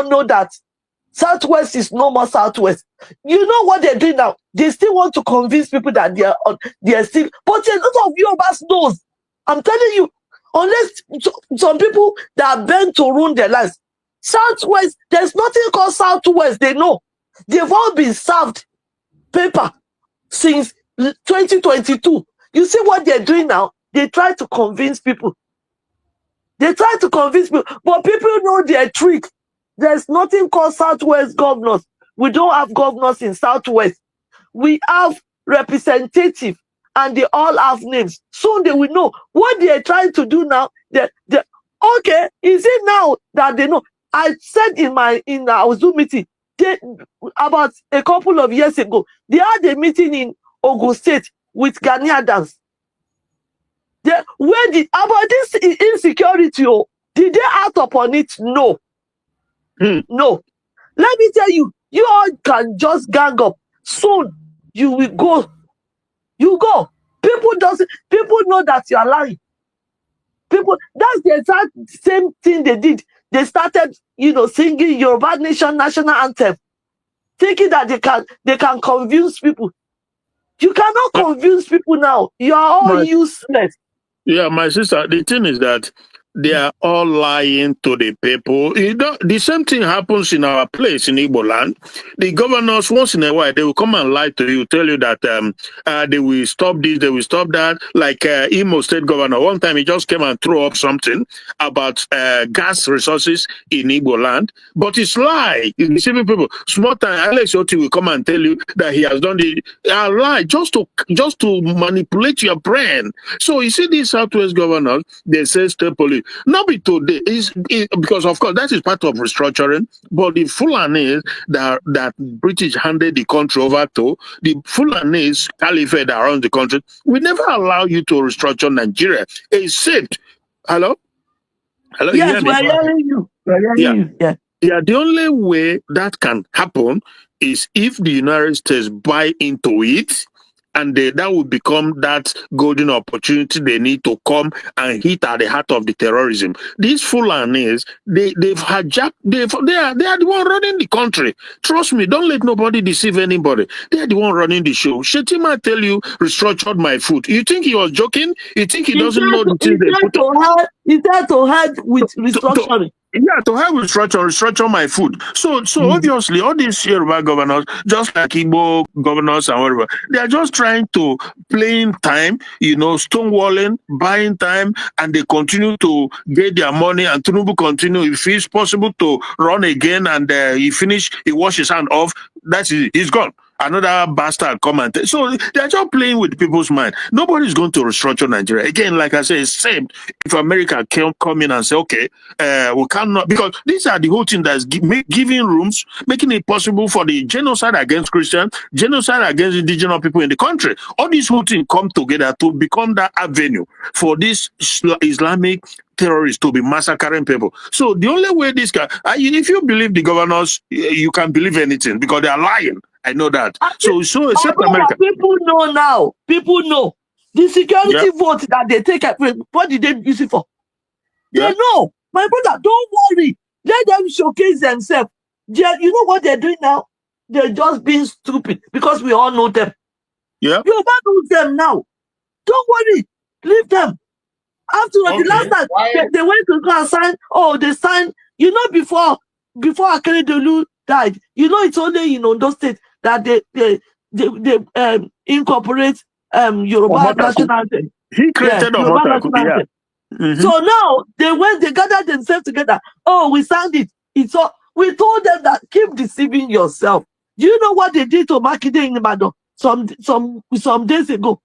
now know that Southwest is no more Southwest. You know what they're doing now? They still want to convince people that they are still. But a lot of Yorubas knows. I'm telling you, unless some people that are bent to ruin their lives, Southwest, there's nothing called Southwest. They know. They've all been served paper since 2022. You see what they're doing now? They try to convince people. They try to convince people, but people know their trick. There's nothing called Southwest governors. We don't have governors in Southwest. We have representatives, and they all have names. Soon they will know what they are trying to do now. Okay, is it now that they know? I said in our Zoom meeting, about a couple of years ago, they had a meeting in Ogun State with Ghanaians. About this insecurity, did they act upon it? No. No. Let me tell you, you all can just gang up. Soon you will go. You go. People know that you are lying. That's the exact same thing they did. They started, singing Yoruba Nation national anthem, thinking that they can convince people. You cannot convince people now. You are all useless. Yeah, my sister, the thing is that they are all lying to the people. The same thing happens in our place in Igbo land. The governors, once in a while, they will come and lie to you, tell you that they will stop this, they will stop that. Like Imo State governor, one time he just came and threw up something about gas resources in Igbo land. But it's lie. You see people, small time, Alex Oti will come and tell you that he has done the lie just to manipulate your brain. So you see these Southwest governors, they say state police. Not be today, because of course that is part of restructuring, but the Fulanis that British handed the country over to, the Fulanis caliphate that runs the country, we never allow you to restructure Nigeria, except, hello? Yes, we're hearing you. Yeah, the only way that can happen is if the United States buy into it, and that will become that golden opportunity they need to come and hit at the heart of the terrorism. These Fulanis, they've hijacked, they are the one running the country. Trust me, don't let nobody deceive anybody. They are the one running the show. Shetima tell you, restructured my food. You think he was joking? You think he doesn't know the things they put on? Is that to hide with restructuring? Yeah, to have restructure my food. So obviously, all these Yoruba governors, just like Igbo governors and whatever, they are just trying to playing time, stonewalling, buying time, and they continue to get their money. And Tinubu continue, if it's possible, to run again, and he wash his hand off. He's gone. Another bastard come and so they're just playing with people's mind. Nobody's going to restructure Nigeria. Again, like I say, it's same if America can come in and say, okay, we cannot, because these are the whole thing that's giving rooms, making it possible for the genocide against Christians, genocide against indigenous people in the country. All these whole things come together to become that avenue for this Islamic terrorists to be massacring people. So the only way this guy, if you believe the governors, you can believe anything because they are lying. I know that. So except America. People know now. People know. The security vote that they take, what did they use it for? They know. My brother, don't worry. Let them showcase themselves. You know what they're doing now? They're just being stupid because we all know them. Yeah. You know them now. Don't worry. Leave them. After the last time they went to go and sign, they signed, before Akeredolu died, it's only in Ondo State that they incorporate Yoruba national anthem. He created Yoruba national anthem. Mm-hmm. So now they gathered themselves together. We signed it. We told them that keep deceiving yourself. Do you know what they did to Makinde in Ibadan some days ago?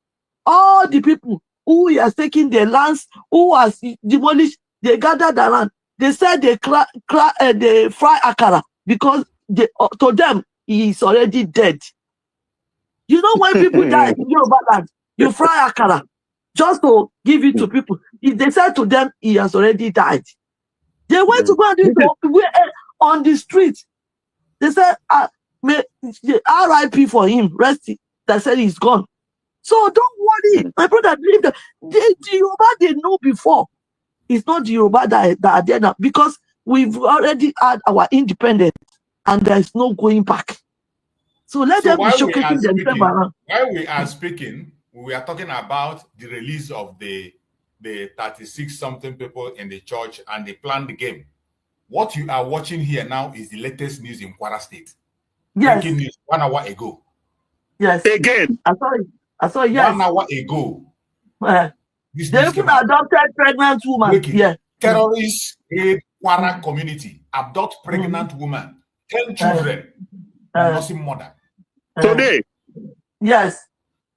All the people who has taken their lands, who has demolished, they gathered around. They said they fry akara because to them he is already dead. You know when people die in Yoruba land, you fry akara just to give it to people. They said to them he has already died. They went to go and do it on the street. They said RIP for him, resting. They said he's gone. So don't worry, my brother. Believe that the Yoruba they know before. It's not the Yoruba that are there now because we've already had our independence, and there is no going back. So let them be showcasing themselves around. While we are speaking, we are talking about the release of the 36-something people in the church and the planned game. What you are watching here now is the latest news in Kwara State. Yes. Breaking news 1 hour ago. Yes. Again. I saw yes. 1 hour ago. They even adopted pregnant woman. Breaking. Yeah. Terrorists raid Kwara community, abduct pregnant woman, 10 children, nursing mother. Today. Yes.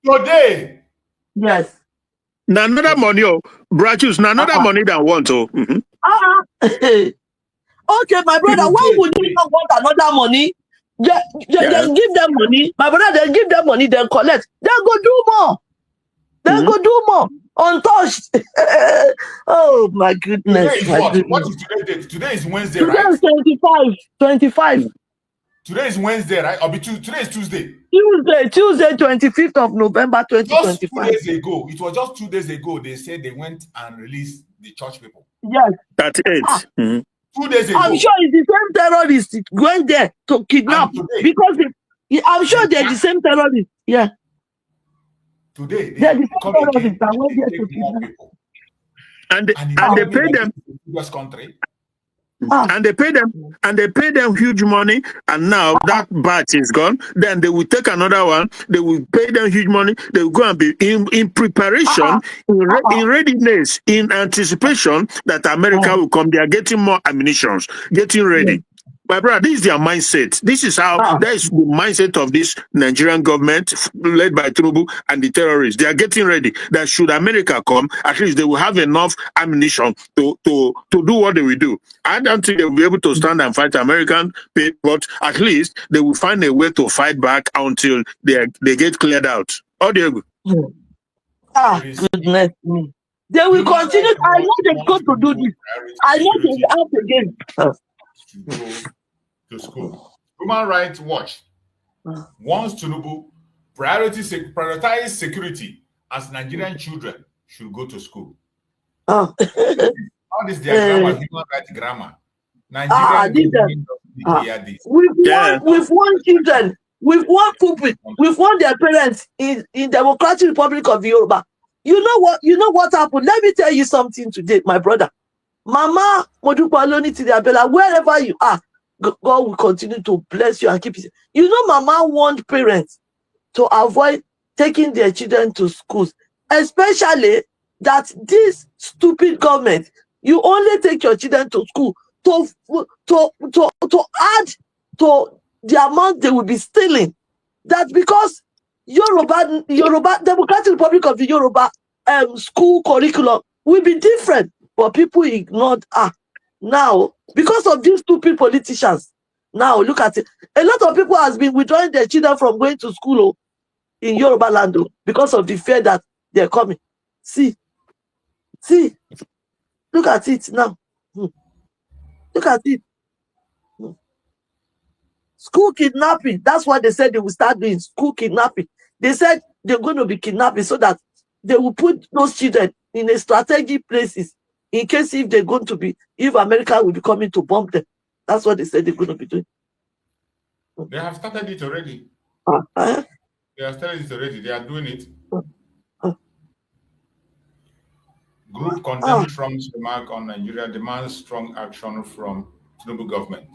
Today. Yes. Now another money, Brachus, now another money than one, so. Okay, my brother, why would you not want another money? They give them money. My brother, they give them money, they collect. They go do more. They go do more. Untouched. Oh, my goodness. What is today's date? Today is Wednesday, today right? Today is 25. Today is Wednesday, right? Today is Tuesday. Tuesday, 25th of November, 2025. Just 2 days ago. It was just 2 days ago. They said they went and released the church people. Yes. 38. 2 days ago. I'm sure it's the same terrorists going there to kidnap. Because I'm sure they're the same terrorists. Yeah. Today, they're the same terrorists that went there to kidnap people. And they pay them. US country. And they pay them huge money, and now that batch is gone. Then they will take another one. They will pay them huge money. They will go and be in preparation, in readiness, in anticipation that America will come. They are getting more ammunition, getting ready. My brother, this is their mindset. This is how that is the mindset of this Nigerian government led by Tinubu and the terrorists. They are getting ready. That should America come, at least they will have enough ammunition to do what they will do. I don't think they will be able to stand and fight American, but at least they will find a way to fight back until they get cleared out. Oh, Diego. Goodness me. They will continue. I know they're going to do this. I know they will out again. To go to school. Human Rights Watch wants Tinubu prioritize security as Nigerian children should go to school. How is their grammar, human rights grammar? Nigerian we've won children, we've won pupil, we've won their parents in Democratic Republic of Yoruba. You know what happened? Let me tell you something today, my brother. Mama Modupaloni Tidiabela, wherever you are, God will continue to bless you and keep you. You know, Mama want parents to avoid taking their children to schools, especially that this stupid government, you only take your children to school to add to the amount they will be stealing. That because Yoruba Democratic Republic of the Yoruba school curriculum will be different. But people ignored now because of these stupid politicians. Now look at it. A lot of people has been withdrawing their children from going to school in Yoruba land because of the fear that they're coming. See, look at it now. Look at it. School kidnapping. That's what they said they will start doing. School kidnapping. They said they're going to be kidnapping so that they will put those children in a strategic places. In case if they're going to be, if America will be coming to bomb them. That's what they said they're going to be doing. They have started it already. They have started it already. They are doing it. Group condemns Trump's remark on Nigeria, demands strong action from Tinubu government.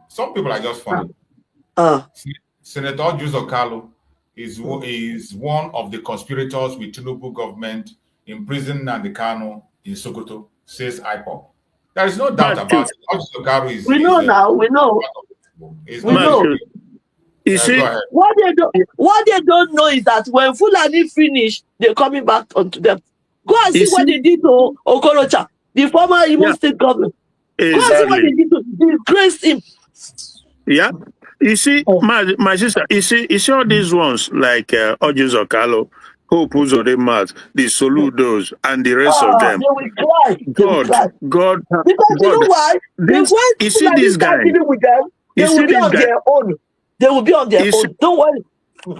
Some people are just funny. Senator Joseph Kalu is one of the conspirators with Tinubu government imprisoned Nnamdi Kanu in Sokoto, says IPOP. There is no doubt about it. We know now. We know. You see, what they don't know is that when Fulani finish, they're coming back onto them. Go and see what they did to Okorocha, the former Imo State governor. Go and see what they did to disgrace him. Yeah. You see, my sister, you see all these ones like Ojus Okalo, Hope Uzodemaz, the Soludos, and the rest of them. They will cry. God. Because you know why? You see this guy. With them, they will be on their own. They will be on their own. Don't worry.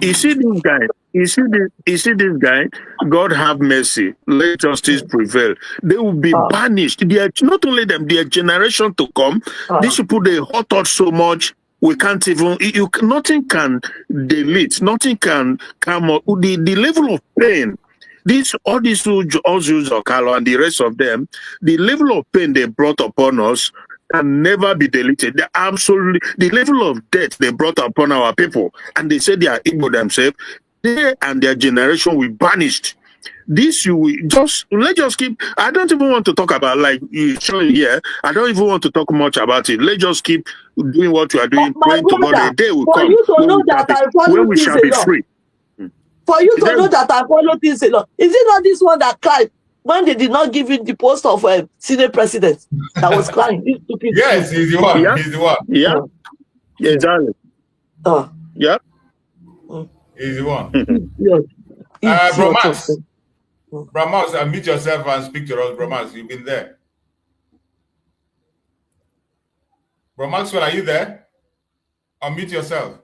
You see this guy. You see this guy, God have mercy, let justice prevail. They will be banished. They are, not only them, their generation to come. These people, they hurt us so much, we can't even, nothing can delete, nothing can come up. The level of pain, all these Ozus or Kalo and the rest of them, the level of pain they brought upon us can never be deleted. They absolutely, the level of death they brought upon our people, and they say they are Igbo themselves, they and their generation will banished. This you will let's just keep. I don't even want to talk about, like you showing here. I don't even want to talk much about it. Let's just keep doing what you are doing. Praying to God, a day will come when we shall be free. For you to know that I follow this a lot. Is it not this one that cried when they did not give you the post of Senate president? That was crying. Yes, he's the one. Yeah. He's the one. Yeah. Yeah, exactly. Yeah. He's the one. Yes. Bro Max. Bro Max, unmute yourself and speak to us. Bro Max, you've been there. Bro Maxwell, are you there? Unmute yourself.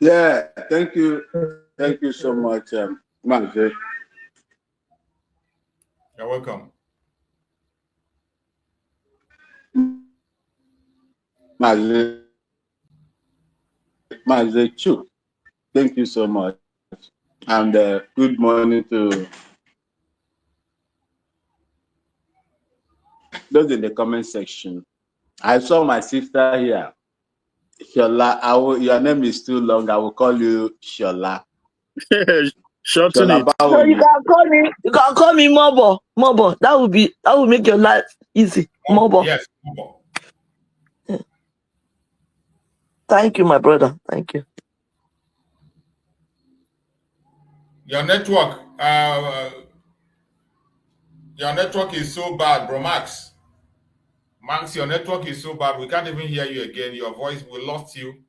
Yeah, thank you. Thank you so much, Max. You're welcome. Max, thank you so much. And good morning to those in the comment section. I saw my sister here. Shola, your name is too long. I will call you Shola. Shorten it. So you can call me Mobo. Mobo. That will make your life easy. Mobo. Yes, Mobo. Yeah. Thank you, my brother. Thank you. Your network is so bad, bro Max. Max, your network is so bad. We can't even hear you again. Your voice, we lost you.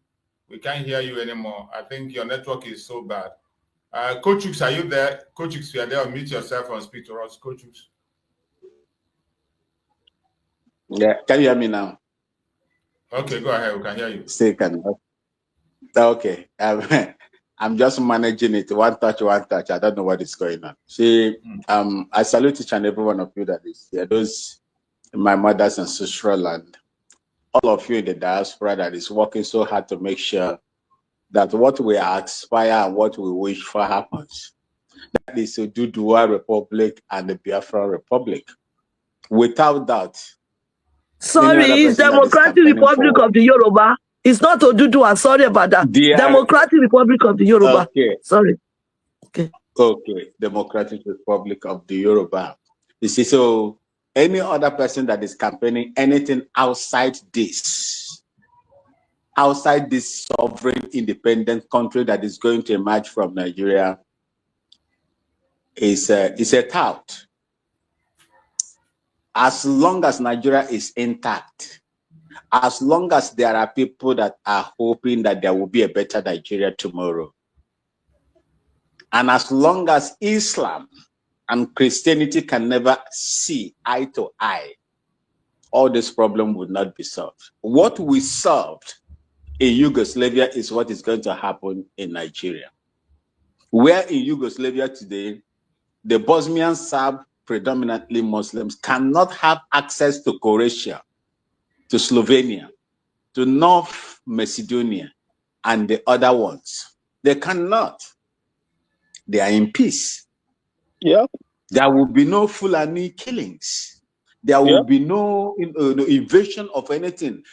We can't hear you anymore. I think your network is so bad. Coach Hooks, are you there? Coach Hooks, you are there. Unmute yourself and speak to us. Coach Hooks. Yeah, can you hear me now? Okay, go ahead. We can hear you. Okay. I'm just managing it. One touch. I don't know what is going on. I salute each and every one of you that is here. Those my mother's ancestral land. All of you in the diaspora that is working so hard to make sure that what we aspire and what we wish for happens. That is the Oduduwa Republic and the Biafra Republic. Without that. Sorry, it's Democratic Republic of the Yoruba. It's not Oduduwa. Sorry about that. Democratic Republic of the Yoruba. Okay. Sorry. Okay. Democratic Republic of the Yoruba. You see, so any other person that is campaigning anything outside this sovereign independent country that is going to emerge from Nigeria is a tout. As long as Nigeria is intact, as long as there are people that are hoping that there will be a better Nigeria tomorrow, and as long as Islam and Christianity can never see eye to eye, all this problem would not be solved. What we solved in Yugoslavia is what is going to happen in Nigeria. Where in Yugoslavia today, the Bosnian Serb, predominantly Muslims, cannot have access to Croatia, to Slovenia, to North Macedonia, and the other ones. They cannot. They are in peace. Yeah. There will be no Fulani killings. There will be no invasion of anything.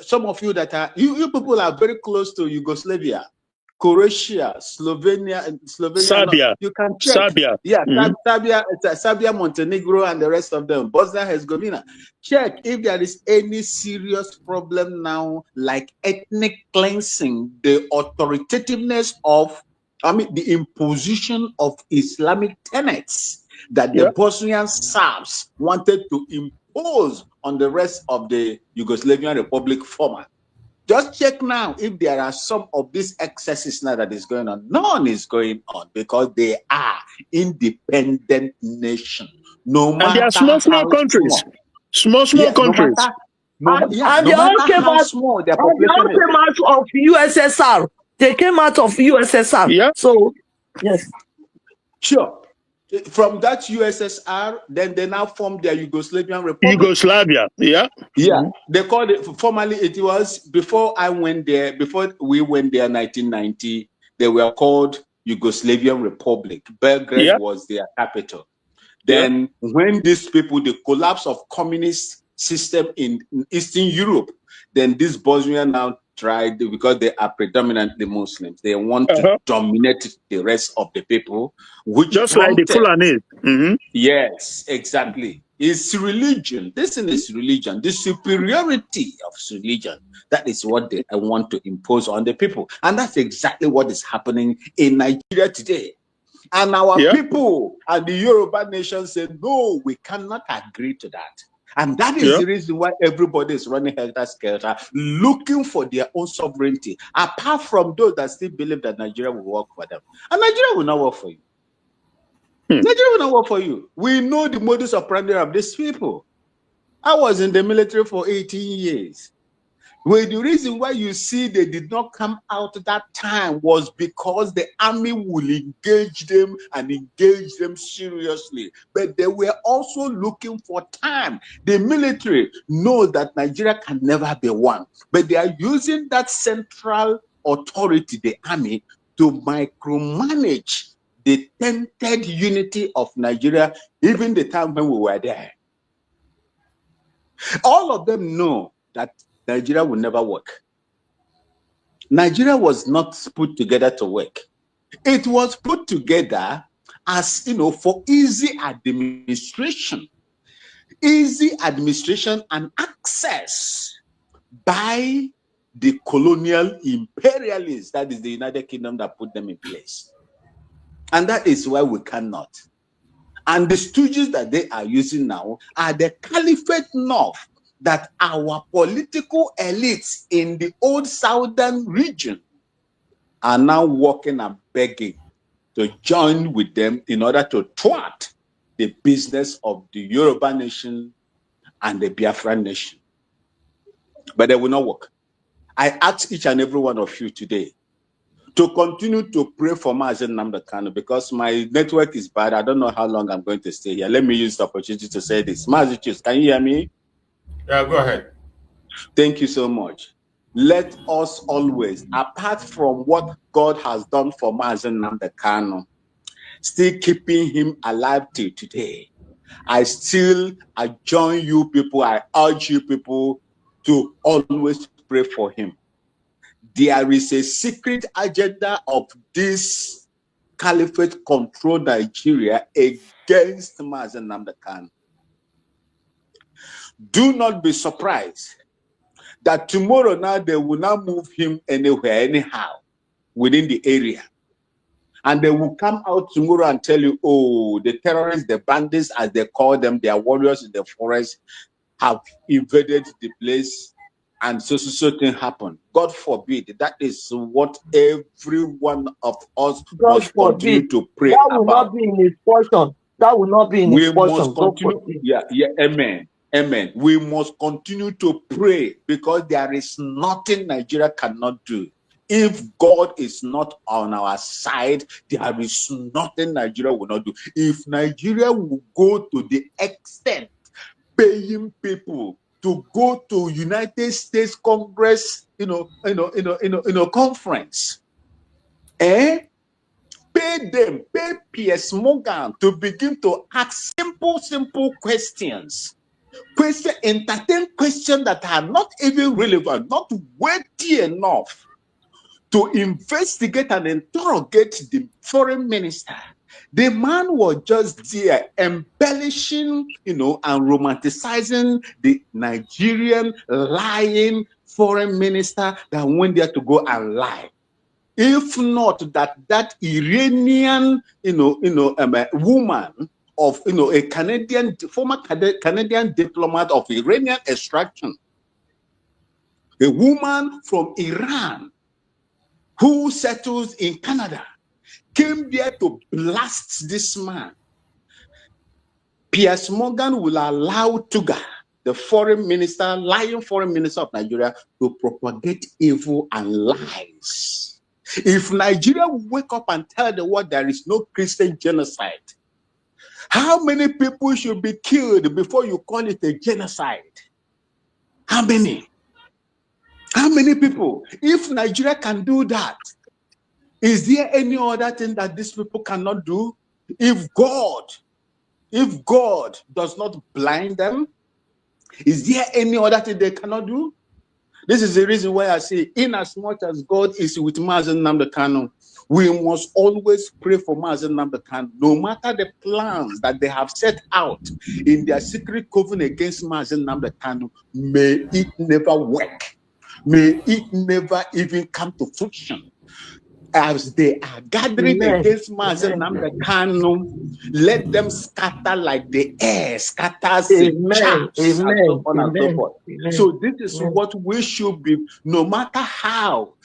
Some of you that are you people are very close to Yugoslavia, Croatia, Slovenia, Serbia. You can check. Serbia. Yeah, Serbia, Montenegro, and the rest of them. Bosnia Herzegovina. Check if there is any serious problem now, like ethnic cleansing, the authoritativeness of, the imposition of Islamic tenets that the Bosnian Serbs wanted to impose on the rest of the Yugoslavian Republic former. Just check now if there are some of these excesses now that is going on. None is going on because they are independent nation. No matter and they are small countries. Small countries. And they no all matter came how out. small their And they all population is. came out of USSR. They came out of USSR. Yeah. So yes. Sure. From that USSR, then they now formed their Yugoslavian Republic. Yugoslavia. Yeah. Yeah, they called it formerly. It was before I went there. Before we went there, 1990. They were called Yugoslavian Republic. Belgrade Yeah. was their capital. Then, when these people, the collapse of communist system in Eastern Europe, then this Bosnia now tried, because they are predominantly Muslims, they want to dominate the rest of the people, which Just like the Fulani. Yes, exactly. It's religion. This is religion. The superiority of religion. That is what they want to impose on the people. And that's exactly what is happening in Nigeria today. And our people and the Yoruba nation said, no, we cannot agree to that. And that is the reason why everybody is running helter-skelter, looking for their own sovereignty, apart from those that still believe that Nigeria will work for them. And Nigeria will not work for you. Nigeria will not work for you. We know the modus operandi of these people. I was in the military for 18 years. Well, the reason why you see they did not come out at that time was because the army will engage them and engage them seriously. But they were also looking for time. The military knows that Nigeria can never be one. But they are using that central authority, the army, to micromanage the tainted unity of Nigeria, even the time when we were there. All of them know that Nigeria will never work. Nigeria was not put together to work. It was put together as, for easy administration and access by the colonial imperialists. That is the United Kingdom that put them in place. And that is why we cannot. And the stooges that they are using now are the Caliphate North, that our political elites in the old southern region are now walking and begging to join with them in order to thwart the business of the Yoruba nation and the Biafra nation. But they will not work. I ask each and every one of you today to continue to pray for Nnamdi Kanu, because my network is bad. I don't know how long I'm going to stay here. Let me use the opportunity to say this. Mazichus, can you hear me? Yeah, go ahead. Thank you so much. Let us always, apart from what God has done for Nnamdi Kanu, still keeping him alive till today, I join you people, I urge you people to always pray for him. There is a secret agenda of this caliphate control Nigeria against Nnamdi Kanu. Do not be surprised that tomorrow now they will not move him anywhere, anyhow, within the area. And they will come out tomorrow and tell you, oh, the terrorists, the bandits, as they call them, they are warriors in the forest, have invaded the place, and so thing happened. God forbid. That is what every one of us must continue to pray about. That will not be in his portion. That will not be in his portion. Must continue. Yeah, amen. Amen. We must continue to pray, because there is nothing Nigeria cannot do. If God is not on our side, there is nothing Nigeria will not do. If Nigeria will go to the extent paying people to go to United States Congress, conference, pay them, pay Piers Morgan to begin to ask simple questions. Entertain questions that are not even relevant, not weighty enough to investigate and interrogate the foreign minister. The man was just there embellishing, and romanticizing the Nigerian lying foreign minister that went there to go and lie. If not that Iranian, woman of, a former Canadian diplomat of Iranian extraction, a woman from Iran who settles in Canada, came there to blast this man. Piers Morgan will allow Tuga, the foreign minister, lying foreign minister of Nigeria, to propagate evil and lies. If Nigeria will wake up and tell the world there is no Christian genocide, how many people should be killed before you call it a genocide? How many? How many people? If Nigeria can do that, is there any other thing that these people cannot do? If God does not blind them, is there any other thing they cannot do? This is the reason why I say, in as much as God is with Nnamdi Kanu, we must always pray for Nnamdi Kanu, no matter the plans that they have set out in their secret coven against Nnamdi Kanu. May it never work. May it never even come to fruition. As they are gathering against Nnamdi Kanu, let them scatter like the air scatters chaff, and so on and so forth. So this is what we should be, no matter how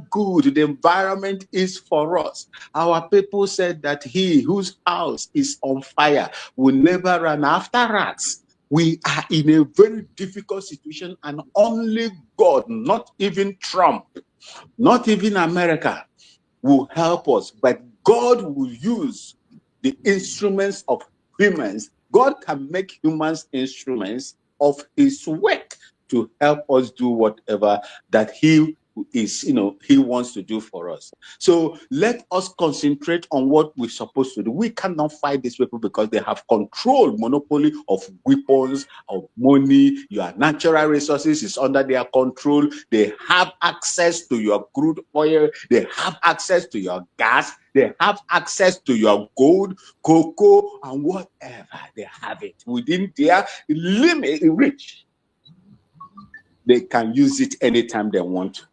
good the environment is for us. Our people said that he whose house is on fire will never run after rats. We are in a very difficult situation, and only God, not even Trump, not even America, will help us, but God will use the instruments of humans. God can make humans instruments of his work to help us do whatever that he is, he wants to do for us. So let us concentrate on what we're supposed to do. We cannot fight these people because they have control, monopoly of weapons, of money. Your natural resources is under their control. They have access to your crude oil. They have access to your gas. They have access to your gold, cocoa, and whatever. They have it within their limit, reach. They can use it anytime they want to.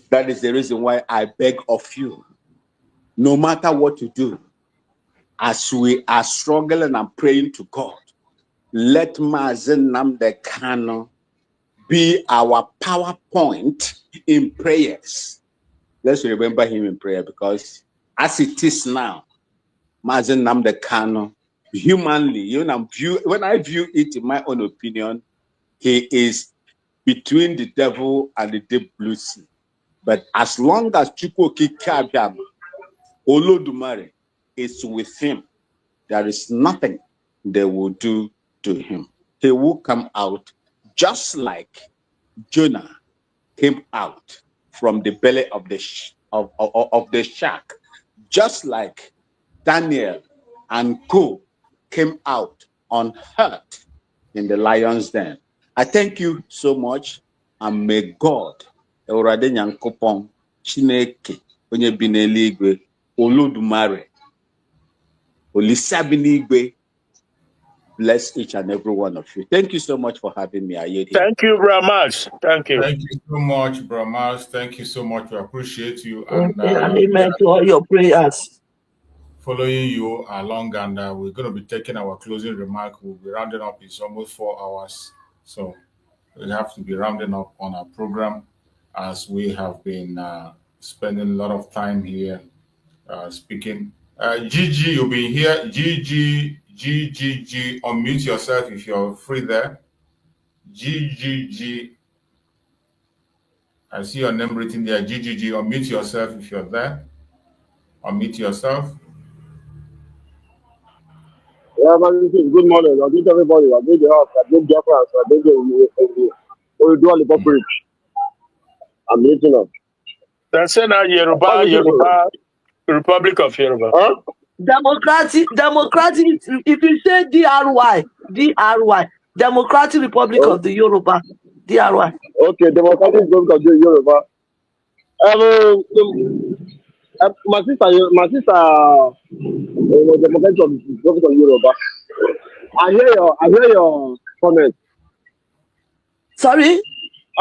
That is the reason why I beg of you, no matter what you do, as we are struggling and praying to God, let Nnamdi Kanu be our PowerPoint in prayers. Let's remember him in prayer, because as it is now, Nnamdi Kanu, humanly, when I view it in my own opinion, he is between the devil and the deep blue sea. But as long as Chukwuki Kabiam, Olodumare, is with him, there is nothing they will do to him. He will come out just like Jonah came out from the belly of the shark, just like Daniel and Co came out unhurt in the lion's den. I thank you so much, and may God, Eurade Nyankopon, Chineke, onye bi n'eluigwe, Olodumare, Olisa bi n'igwe, bless each and every one of you. Thank you so much for having me. Thank you very much. Thank you. Thank you so much, Brahmas. Thank you so much. We appreciate you. And amen to all your prayers. Following you along, and we're going to be taking our closing remark. We'll be rounding up. It's almost 4 hours. So we have to be rounding up on our program, as we have been spending a lot of time here speaking. Gigi, you'll be here. Gigi, unmute yourself if you're free there. Gigi, I see your name written there. Gigi, unmute yourself if you're there. Unmute yourself. Yeah, man, good morning. I greet everybody. I greet the house. I greet Biafra. I greet the Dual Bridge. I'm meeting up. That's now Yoruba, Republic of Yoruba. Huh? Democratic, if you say DRY, Democratic Republic of the Yoruba, DRY. Okay, Democratic Republic of the Yoruba. My sister was Democratic Republic of Yoruba. I hear your comment. Sorry?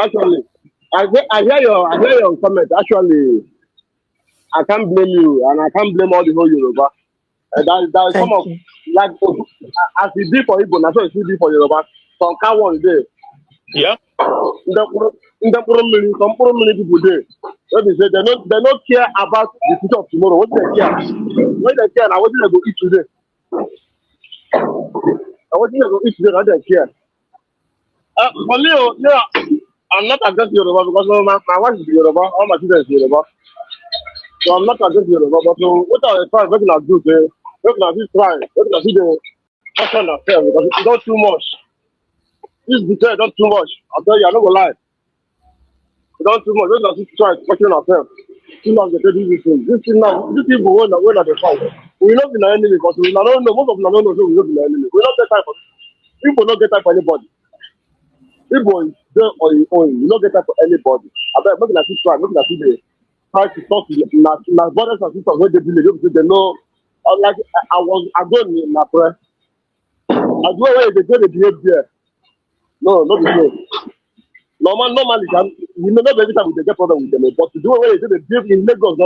Actually, I hear your comment. Actually, I can't blame you, and I can't blame all the whole Yoruba. That is some of, like, as we did for Igbo, that's what we did for Yoruba. Some can one day. Yeah. Some many people there. What they say, they don't care about the future of tomorrow. What they care? What they care now, what they go eat today. I want you to eat together, I don't care. For me, I'm not against Yoruba because my wife is Yoruba, all my children is Yoruba. So I'm not against Yoruba, but what are the trying, what can I do? What can I do trying? What can I do the question ourselves? Because it's not too much. This betrayal not too much. I'll tell you, I'm not gonna lie. It's not too much. What can I do try question ourselves? Too long they do this thing. This thing now, this people when are they fight? We not be the enemy because we don't know. Most of them don't know we not be the enemy. We not get time for people. Not get time for anybody. People is there on your own. You don't get time for anybody. I bet maybe I see try. Maybe I see they try to talk to my brothers and sisters when they believe because they know. Like I go in my prayer. I do where they go they behave there. No, not the same. Normally, you know, not every time we get problem with them, but to do where they behave in Lagos,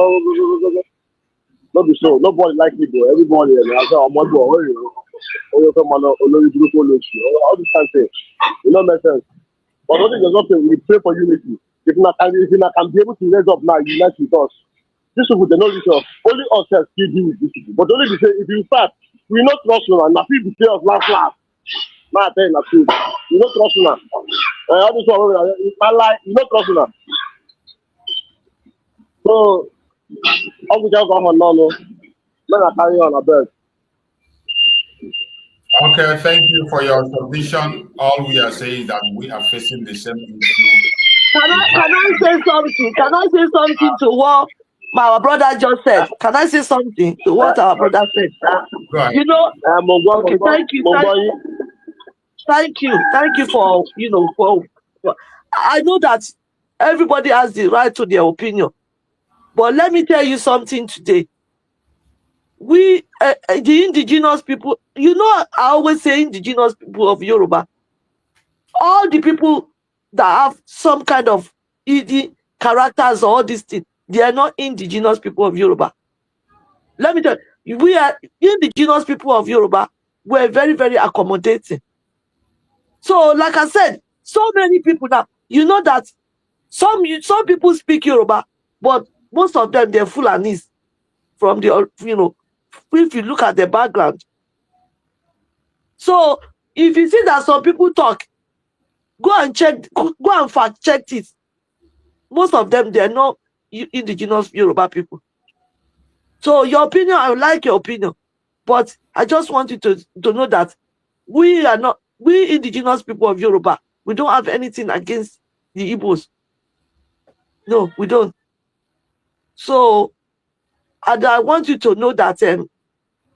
not be so. Nobody like me, bro. Everybody, I say, I'm one boy. All this kind of thing. You know, make sense. But only there's nothing. We pray for unity. If I can be able to raise up now, unite with us. This people they know this us. Only us can still deal with this people. But only say if you start, we not trust you and people betray us last. Now I tell you that too. You not trust you now. All this one, my life, you not trust you now. So, all we just come on now, no. Let us carry on a bed. Okay, thank you for your submission. All we are saying is that we are facing the same issue. Can I say something? Can I say something to what my brother just said? Can I say something to what our brother said? Go ahead. You know, okay, thank you for for I know that everybody has the right to their opinion, but let me tell you something today. We, the indigenous people, you know, I always say indigenous people of Yoruba, all the people that have some kind of ED characters or all these things, they are not indigenous people of Yoruba. Let me tell you, we are indigenous people of Yoruba. We're very, very accommodating. So, like I said, so many people now, you know that some people speak Yoruba, but most of them, they're Fulanis from the, if you look at the background. So, if you see that some people talk, go and fact check it. Most of them, they're not indigenous Yoruba people. So your opinion, I like your opinion, but I just want you to know that we indigenous people of Yoruba, we don't have anything against the Igbos. No, we don't. So, and I want you to know that,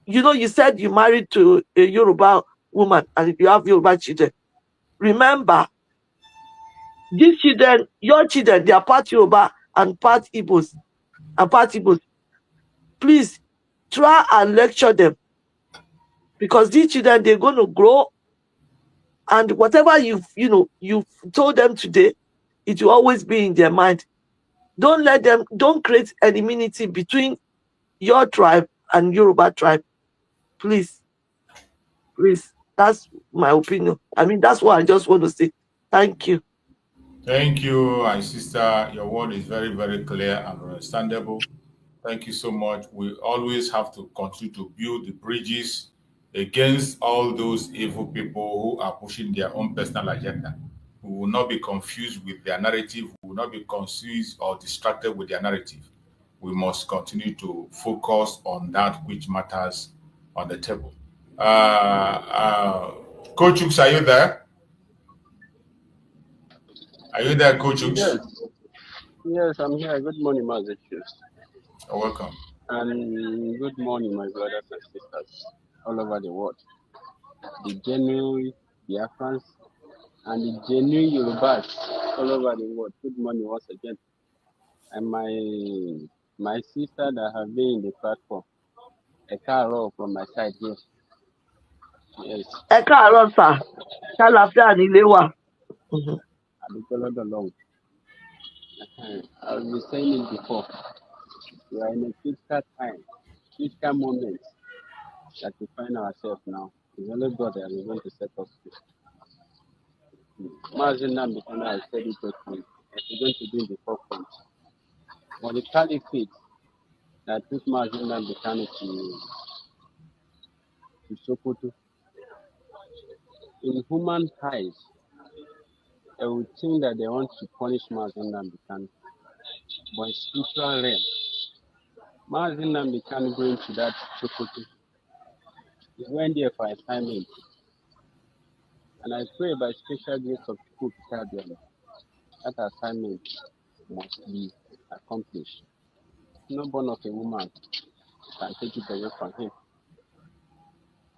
you said you married to a Yoruba woman and you have Yoruba children. Remember, these children, your children, they are part Yoruba and part Igbos. Please try and lecture them, because these children, they're going to grow, and whatever you've told them today, it will always be in their mind. Don't create enmity between your tribe and Yoruba tribe. Please. That's my opinion. I mean, that's what I just want to say. Thank you. Thank you, my sister. Your word is very, very clear and understandable. Thank you so much. We always have to continue to build the bridges against all those evil people who are pushing their own personal agenda. We will not be confused with their narrative. We will not be confused or distracted with their narrative. We must continue to focus on that which matters on the table. Coach Hooks, are you there? Are you there, Coach Hooks? Yes, I'm here. Good morning, Massachusetts. You're welcome. And good morning, my brothers and sisters all over the world. The genuine Biafrans and the genuine Yorubas all over the world. Good morning once again. And my sister that have been in the platform, a car roll from my side here. Yes. Ẹ káàárọ̀ sà. Ṣàlàáfíà nílé wà. I've been saying it before. We are in a critical time, critical moment that we find ourselves now. It's only God that is going to set us free. Nnamdi Kanu has said it totally. It's going to be in the forefront. But the caliphate that took Nnamdi Kanu to Sokoto in human eyes, they would think that they want to punish Nnamdi Kanu. But in spiritual realm, Nnamdi Kanu going to that Sokoto, he went there for assignment. And I pray by special grace of people to tell them that assignment must be accomplished. No born of a woman can take it away from him.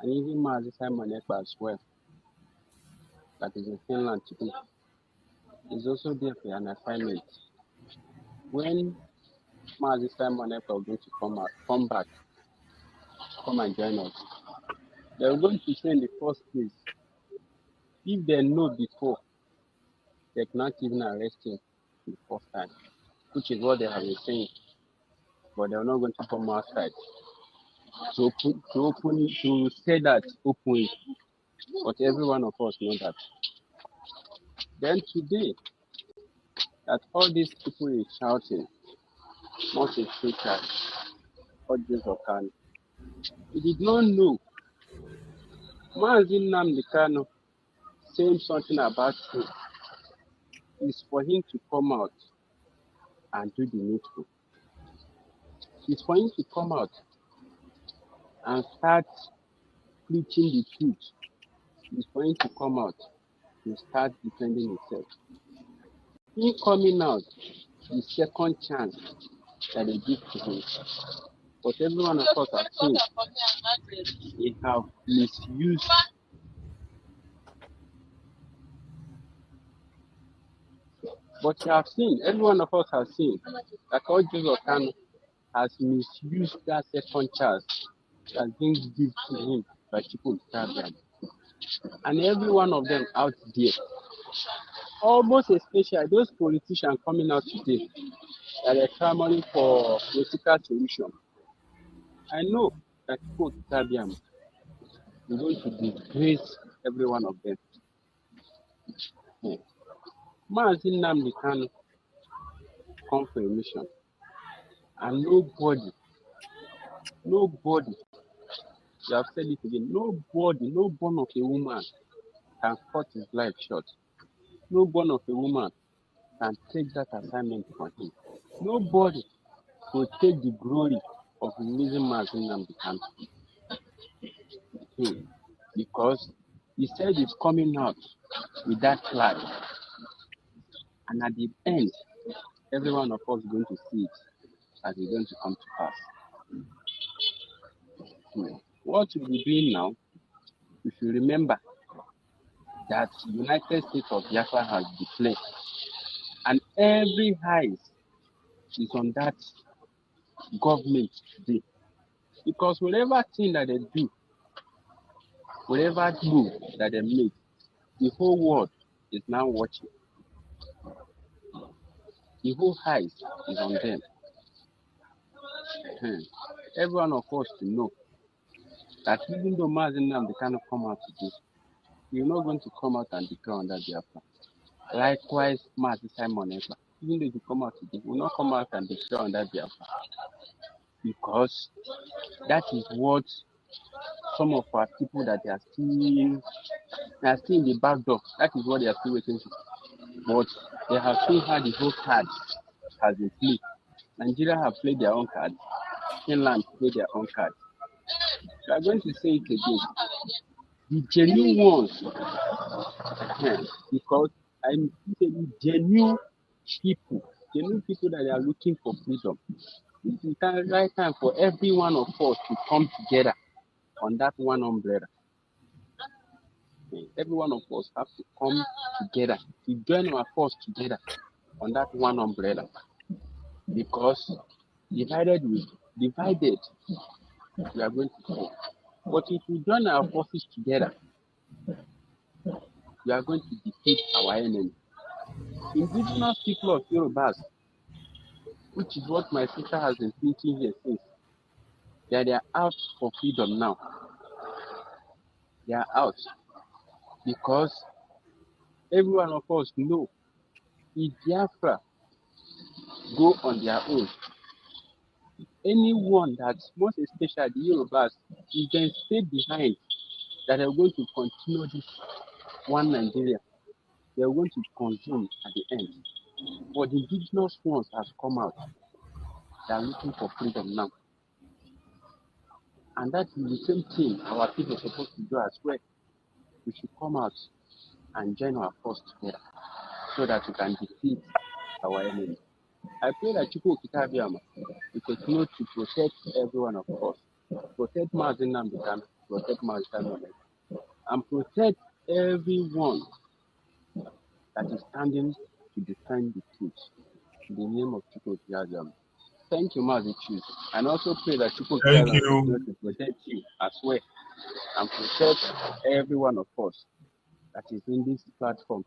And even Mazi Simon Ekpa as well, that is in Finland today, is also there for an assignment. When Mazi Simon Ekpa is going to come back, come and join us, they are going to say in the first place, if they know before, they cannot even arrest him the first time, which is what they have been saying. But they are not going to come outside to say that openly. But every one of us know that. Then today, that all these people is shouting, not a speaker, or Jesus Kanu. He did not know. Nnamdi Kanu saying something about him is for him to come out and do the needful. It's for him to come out and start preaching the truth. It's for him to come out to start defending himself. Him coming out, the second chance that they give to him. But every one of us has seen he have misused. But you have seen, every one of us has seen that all Jesus Kanu has misused that second chance that been given to him by people in Caribbean. And every one of them out there, almost especially those politicians coming out today that are clamoring for political solution. I know that people in Caribbean are going to disgrace every one of them. Mazi Nnamdi Kanu come for a mission, and nobody, you have said it again, nobody, no born of a woman can cut his life short. No born of a woman can take that assignment for him. Nobody will take the glory of releasing Mazi Nnamdi Kanu. Because he said he's coming out with that flag. And at the end, every one of us is going to see it as it's going to come to pass. What we'll be doing now, if you remember that the United States of Biafra has declared, and every eyes is on that government today. Because whatever thing that they do, whatever move that they make, the whole world is now watching. The whole eyes is on them. Every one of us to know that even though Mazi Nnamdi Kanu come out today, you're not going to come out and declare on that Biafra. Likewise, Mazi Simon Ekpa, even though you come out today, will not come out and declare on that Biafra. Because that is what some of our people that they are still in the back door, that is what they are still waiting for. But they have seen how the whole card has been played. Nigeria have played their own card. Finland played their own card. We are going to say it again. The genuine ones, because I'm saying genuine people that are looking for freedom. This is the right time for every one of us to come together on that one umbrella. Every one of us have to come together, to join our force together on that one umbrella. Because divided, we are going to fall. But if we join our forces together, we are going to defeat our enemy. Indigenous people of Yorubas, which is what my sister has been thinking here since, that they are out for freedom now. They are out. Because every one of us know if Biafra go on their own, anyone that, most especially the Yorubas, if they stay behind, that are going to continue this one Nigeria. They are going to consume at the end. But the indigenous ones have come out. They are looking for freedom now. And that is the same thing our people are supposed to do as well. We should come out and join our force together so that we can defeat our enemy. I pray that Chukwu Okitabiama will continue to protect every one of us. Protect Nnamdi Kanu, protect Kanu, and protect everyone that is standing to defend the truth in the name of Chukwu Okitabiama. Thank you, Mazi Chief. And also pray that Chukwu Okitabiama will continue to protect you as well and protect every one of us that is in this platform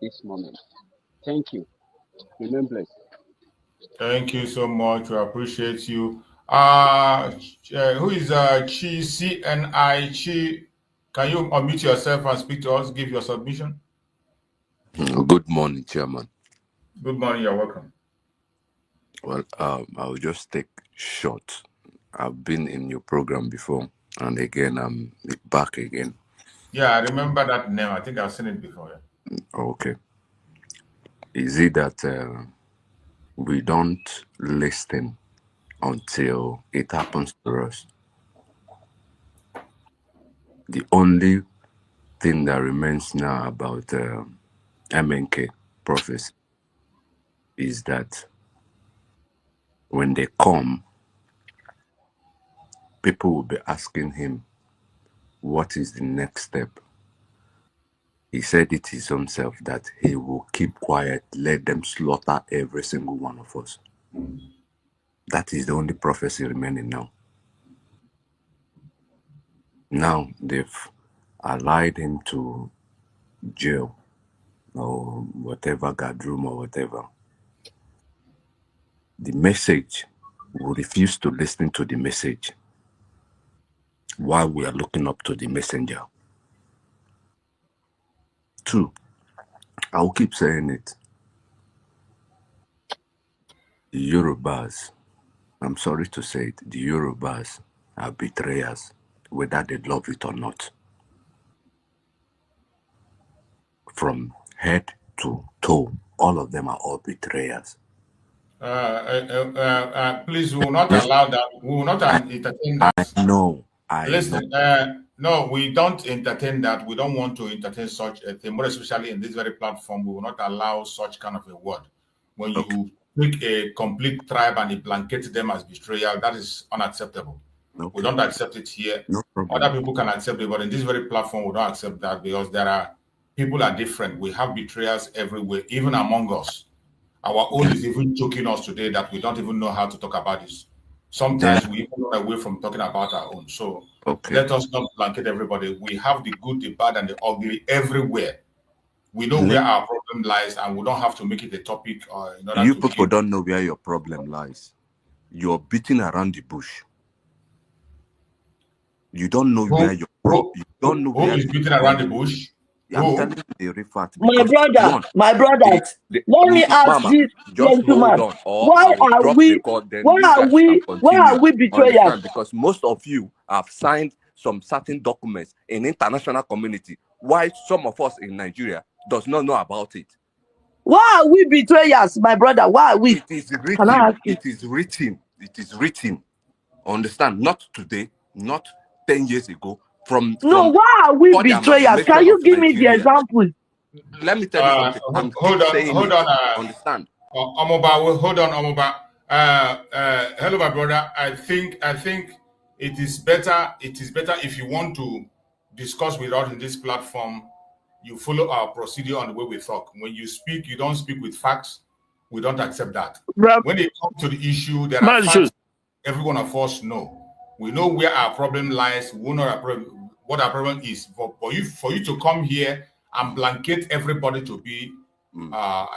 this moment. Thank you. Remain blessed. Thank you so much. We appreciate you. Who is Chi CNI Chi? Can you unmute yourself and speak to us? Give your submission. Good morning, Chairman. Good morning. You're welcome. Well, I'll just take short. I've been in your program before, and again, I'm back again. Yeah, I remember that name. I think I've seen it before. Yeah. Okay. Is it that we don't listen until it happens to us? The only thing that remains now about MNK prophecy is that when they come, people will be asking him, what is the next step? He said it his own self that he will keep quiet, let them slaughter every single one of us. That is the only prophecy remaining now. Now they've allied him to jail or whatever, guard room or whatever. The message, we refuse to listen to the message while we are looking up to the messenger. 2, I'll keep saying it. The Yorubas, I'm sorry to say it, the Yorubas are betrayers, whether they love it or not. From head to toe, all of them are all betrayers. Please, we will not allow that. We will not entertain that. I know. Listen, no, we don't entertain that. We don't want to entertain such a thing, more especially in this very platform. We will not allow such kind of a word. When you take a complete tribe and you blanket them as betrayal, that is unacceptable. Okay. We don't accept it here. No problem. Other people can accept it, but in this very platform, we don't accept that because people are different. We have betrayals everywhere, even among us. Our own is even choking us today that we don't even know how to talk about this. Sometimes we even run away from talking about our own. So let us not blanket everybody. We have the good, the bad, and the ugly everywhere. We know where our problem lies, and we don't have to make it a topic. You people don't know where your problem lies. You're beating around the bush. You don't know where your problem. You don't know where is beating around the bush. I'm telling you the fact. My brother, let me ask this gentleman, why are we betrayers? Because most of you have signed some certain documents in international community. Why some of us in Nigeria does not know about it? Why are we betrayers, my brother? Why are we? It is written. It is written. It is written. Understand? Not today, not 10 years ago. Why are we betrayers? Can you give me the example? Let me tell you something. Hold on. Understand? Omoba, hold on, Omoba. Hello, my brother. I think it is better. It is better if you want to discuss with us in this platform. You follow our procedure on the way we talk. When you speak, you don't speak with facts. We don't accept that. When it comes to the issue, there are facts. Every one of us know. We know where our problem lies. We know what our problem is. For you to come here and blanket everybody to be a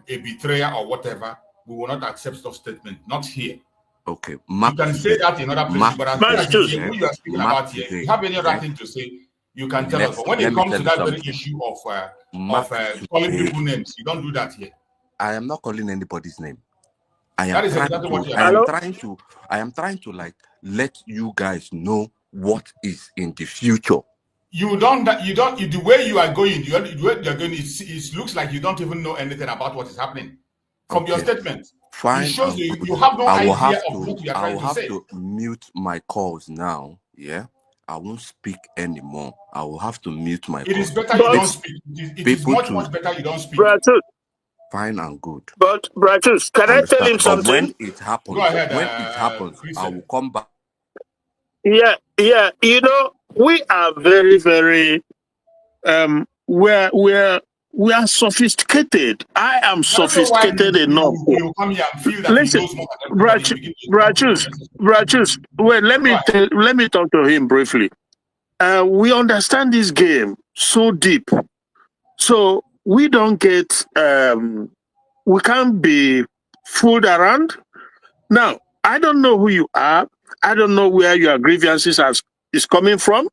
betrayer or whatever, we will not accept those statements. Not here. Okay. You can say that in other places, but as who you are speaking about here, if you have any other thing to say, you can tell us. But when it comes to that very issue of calling people names, you don't do that here. I am not calling anybody's name. I am trying to like let you guys know what is in the future. the way you are going, the way you're going, it looks like you don't even know anything about what is happening. From your statement, fine, it shows you have no idea of what you are trying to say. I will have to mute my calls now. Yeah, I won't speak anymore. I will have to mute my calls. It is better you don't speak. It is much better you don't speak. Fine and good. But Bratus, can I tell him something? But when it happens, Go ahead, I will come back. Yeah. You know, we are very, very we are sophisticated. I am sophisticated enough. You come here and feel that listen, he knows more than Brachus, wait, let me talk to him briefly. We understand this game so deep. So we don't get we can't be fooled around. Now, I don't know who you are. I don't know where your grievances is coming from,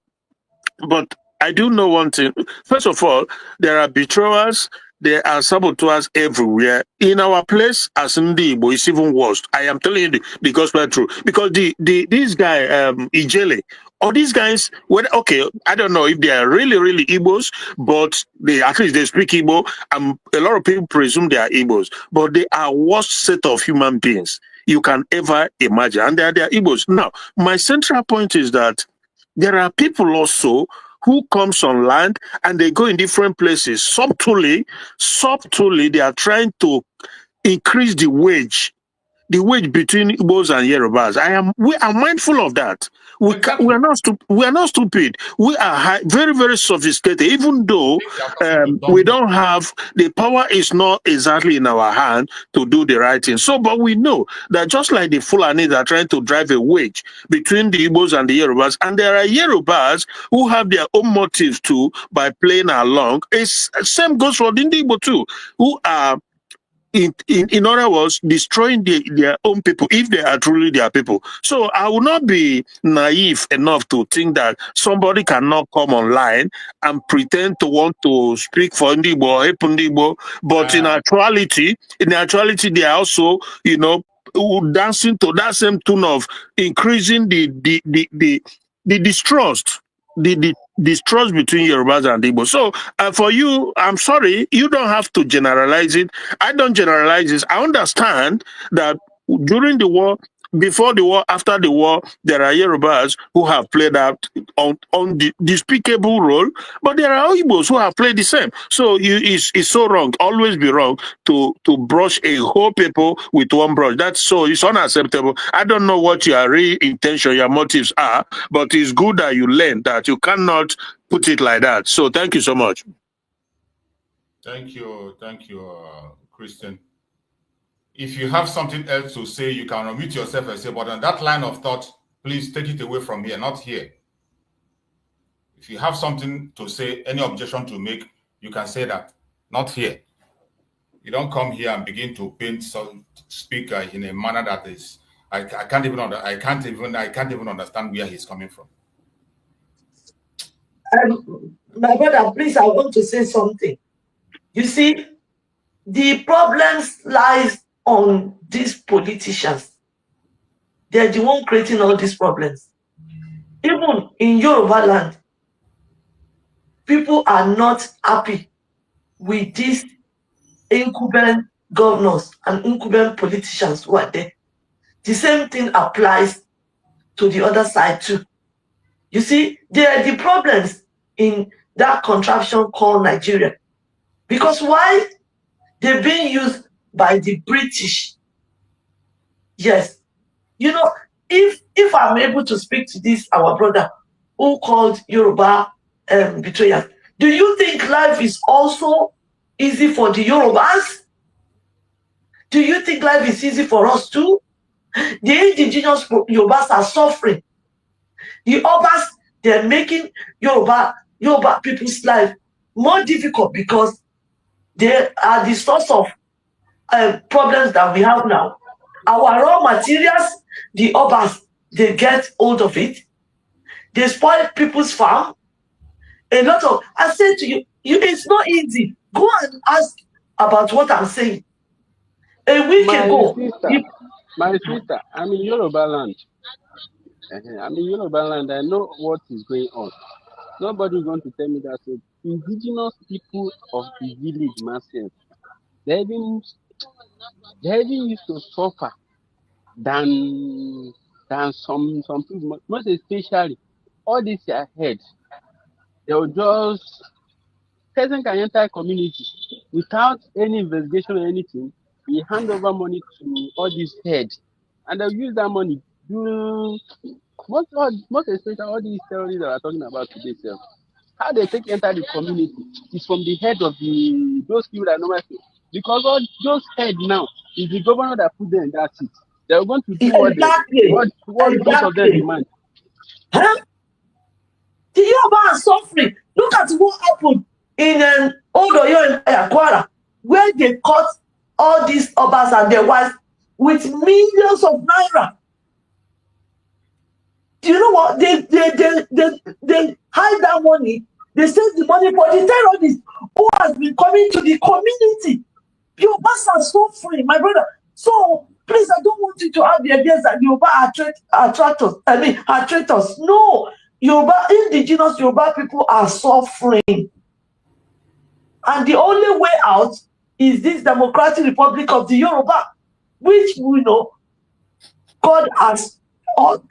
but I do know one thing. First of all, there are betrayers, there are saboteurs everywhere. In our place, as Ndibo, it's even worse. I am telling you the gospel truth. Because this guy, Ijele, all these guys, okay, I don't know if they are really, really Igbos, but at least they speak Igbo. A lot of people presume they are Igbos, but they are worst set of human beings you can ever imagine. And they are Igbos. Now, my central point is that there are people also who comes on land and they go in different places. Subtly, they are trying to increase the wage between Igbos and Yorubas. We are mindful of that. We are not stupid. We are very, very sophisticated. Even though we don't have the power, is not exactly in our hand to do the right thing. So, but we know that just like the Fulani are trying to drive a wedge between the Igbos and the Yorubas, and there are Yorubas who have their own motives too by playing along. Same goes for the Igbo too, who are in other words, destroying their own people, if they are truly their people. So I will not be naive enough to think that somebody cannot come online and pretend to want to speak for Ndibo or help Ndibo, but in actuality, they are also, dancing to that same tune of increasing the distrust. The distrust between Yorubas and Igbo. So for you, I'm sorry, you don't have to generalize it. I don't generalize this. I understand that during the war, before the war, after the war, there are Yorubas who have played out on the despicable role, but there are Igbos who have played the same. So it's so wrong, always be wrong to brush a whole people with one brush. It's unacceptable. I don't know what your real intention, your motives are, but it's good that you learn that you cannot put it like that. So thank you so much. Thank you, Christian. If you have something else to say, you can unmute yourself and say, but on that line of thought, please take it away from here, not here. If you have something to say, any objection to make, you can say that, not here. You don't come here and begin to paint some speaker in a manner that is, I can't even understand where he's coming from. My brother, please, I want to say something. You see, the problems lies on these politicians. They're the one creating all these problems. Even in Yoruba land, people are not happy with these incumbent governors and incumbent politicians who are there. The same thing applies to the other side too. You see, there are the problems in that contraption called Nigeria. Because why? They're being used by the British. Yes. If I'm able to speak to this, our brother, who called Yoruba betrayers, do you think life is also easy for the Yorubas? Do you think life is easy for us too? The indigenous Yorubas are suffering. The Obas, they're making Yoruba people's life more difficult because they are the source of problems that we have now. Our raw materials, the Obas, they get hold of it. They spoil people's farm. I said to you, it's not easy. Go and ask about what I'm saying. A week ago. My sister, I'm in Yoruba land. I know what is going on. Nobody's going to tell me that. So indigenous people of the village myself, they even used to suffer than some people, most especially all these your heads. They'll just person can enter a community without any investigation or anything. We hand over money to all these heads, and they'll use that money do most especially all these terrorists that we're talking about today. Sir. How they take enter the community is from the head of those people that normally, because all those heads now is the governor that put them in that seat. They're going to do Exactly. what most of them demand. Huh? The Yoruba are suffering. Look at what happened in Old Oyo and Kwara, where they caught all these obas and their wives with millions of naira. Do you know what? They hide that money. They save the money for the terrorists who has been coming to the community. Yorubas are suffering, my brother. So please, I don't want you to have the ideas that Yoruba are traitors. No, indigenous Yoruba people are suffering. And the only way out is this Democratic Republic of the Yoruba, which we know God has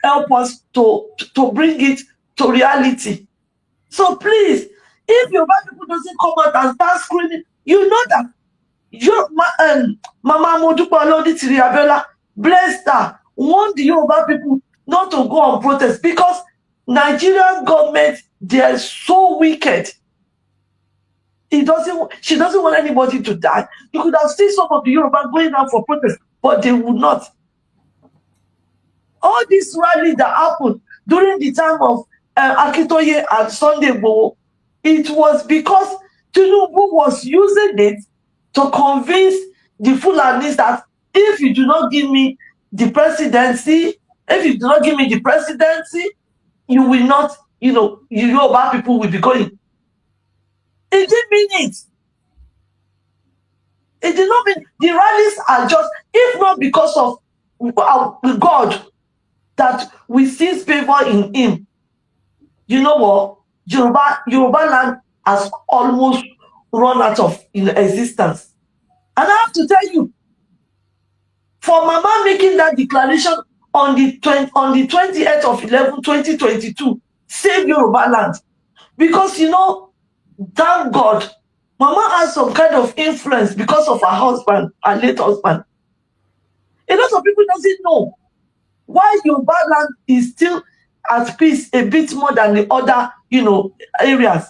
help us to bring it to reality. So please, if Yoruba people doesn't come out and start screaming, you know that Mama Modupa Tiri Abiola, blessed her, warned the Yoruba people not to go on protest because Nigerian government, they are so wicked. She doesn't want anybody to die. You could have seen some of the Yoruba going out for protest, but they would not. All these rallies that happened during the time of Akintoye and Sunday Igboho, it was because Tinubu was using it to convince the Fulanis that if you do not give me the presidency, you will not, Yoruba people will be going. It didn't mean it. It did not mean the rallies are just, if not because of God, that we see favor in him. You know what? Yoruba land has almost run out of existence. And I have to tell you, for Mama making that declaration on the 28th of 11/2022, save Yoruba land. Because thank God, Mama has some kind of influence because of her husband, her late husband. A lot of people doesn't know why Yoruba land is still at peace a bit more than the other, areas.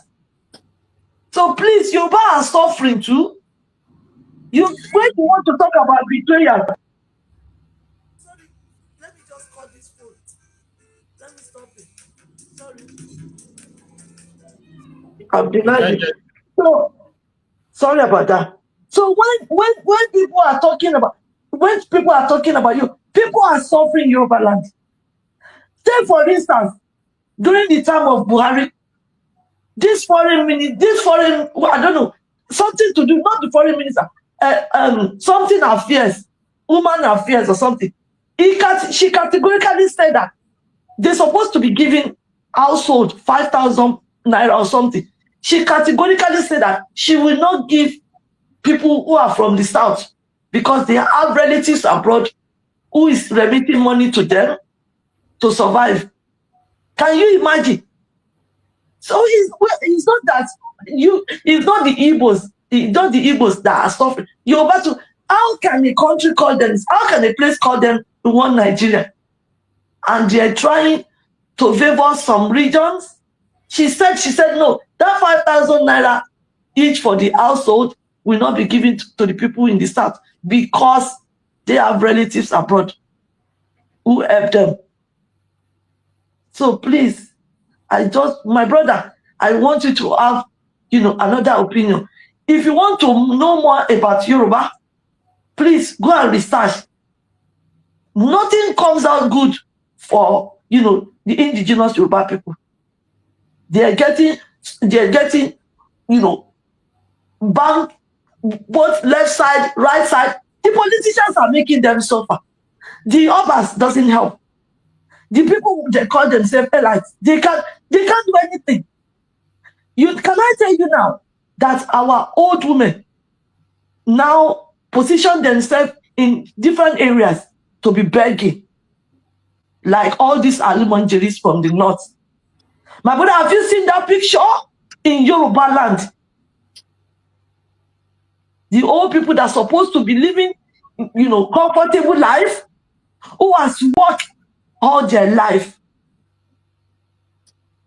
So please, Yoruba are suffering too. When you want to talk about betrayal. Sorry, let me just cut this phone. Let me stop it. Sorry. I'm denied it. So sorry about that. So when people are talking about you, people are suffering Yoruba land. Say for instance, during the time of Buhari, this foreign, I don't know, something to do, not the foreign minister, something affairs, woman affairs or something. She categorically said that they're supposed to be giving household 5,000 naira or something. She categorically said that she will not give people who are from the south because they have relatives abroad who is remitting money to them to survive. Can you imagine? So it's not that it's not the Igbos that are suffering. How can a country call them? How can a place call them one Nigeria? And they're trying to favor some regions. She said no, that 5,000 naira each for the household will not be given to the people in the south because they have relatives abroad who help them. So please, my brother, I want you to have, another opinion. If you want to know more about Yoruba, please go and research. Nothing comes out good for, the indigenous Yoruba people. They're getting, banned both left side, right side. The politicians are making them suffer. The Obas doesn't help. The people they call themselves elites, they can't do anything. Can I tell you now that our old women now position themselves in different areas to be begging, like all these alimanjeris from the north? My brother, have you seen that picture in Yoruba land? The old people that are supposed to be living, comfortable life, who has worked all their life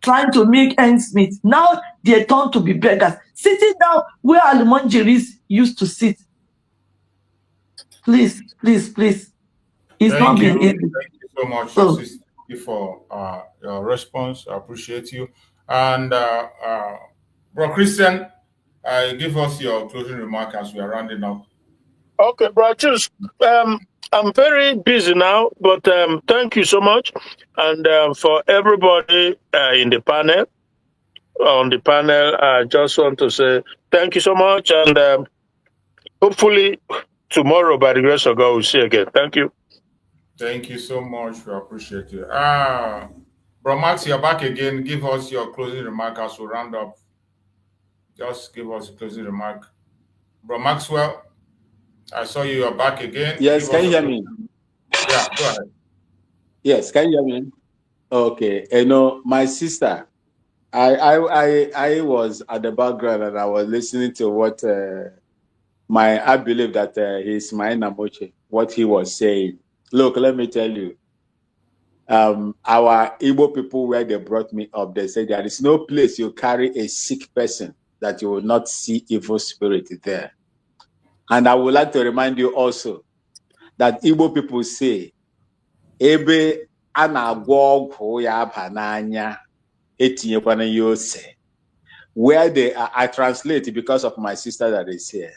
trying to make ends meet. Now they turn to be beggars, sitting down where alimanjeris used to sit. Please, please, please. It's not been easy. Thank you so much, Sister, for your response. I appreciate you. And Bro Christian, give us your closing remark as we are rounding up. Okay, bro. Just I'm very busy now, but thank you so much, and for everybody in the panel. On the panel, I just want to say thank you so much, and hopefully tomorrow, by the grace of God, we'll see you again. Thank you. Thank you so much. We appreciate you. Bro Max, you're back again. Give us your closing remark as we round up. Just give us a closing remark. Bro Maxwell, I saw you are back again. Yes, can you hear me? Yeah, go ahead. Yes, can you hear me? Okay. My sister, I was at the background and I was listening to what I believe that he's my Namoche, what he was saying. Look, let me tell you. Our Igbo people, where they brought me up, they said there is no place you carry a sick person that you will not see evil spirit there. And I would like to remind you also that Igbo people say, Ebe anagwog ya bananya etinyekwana yose. Where they are, I translate because of my sister that is here.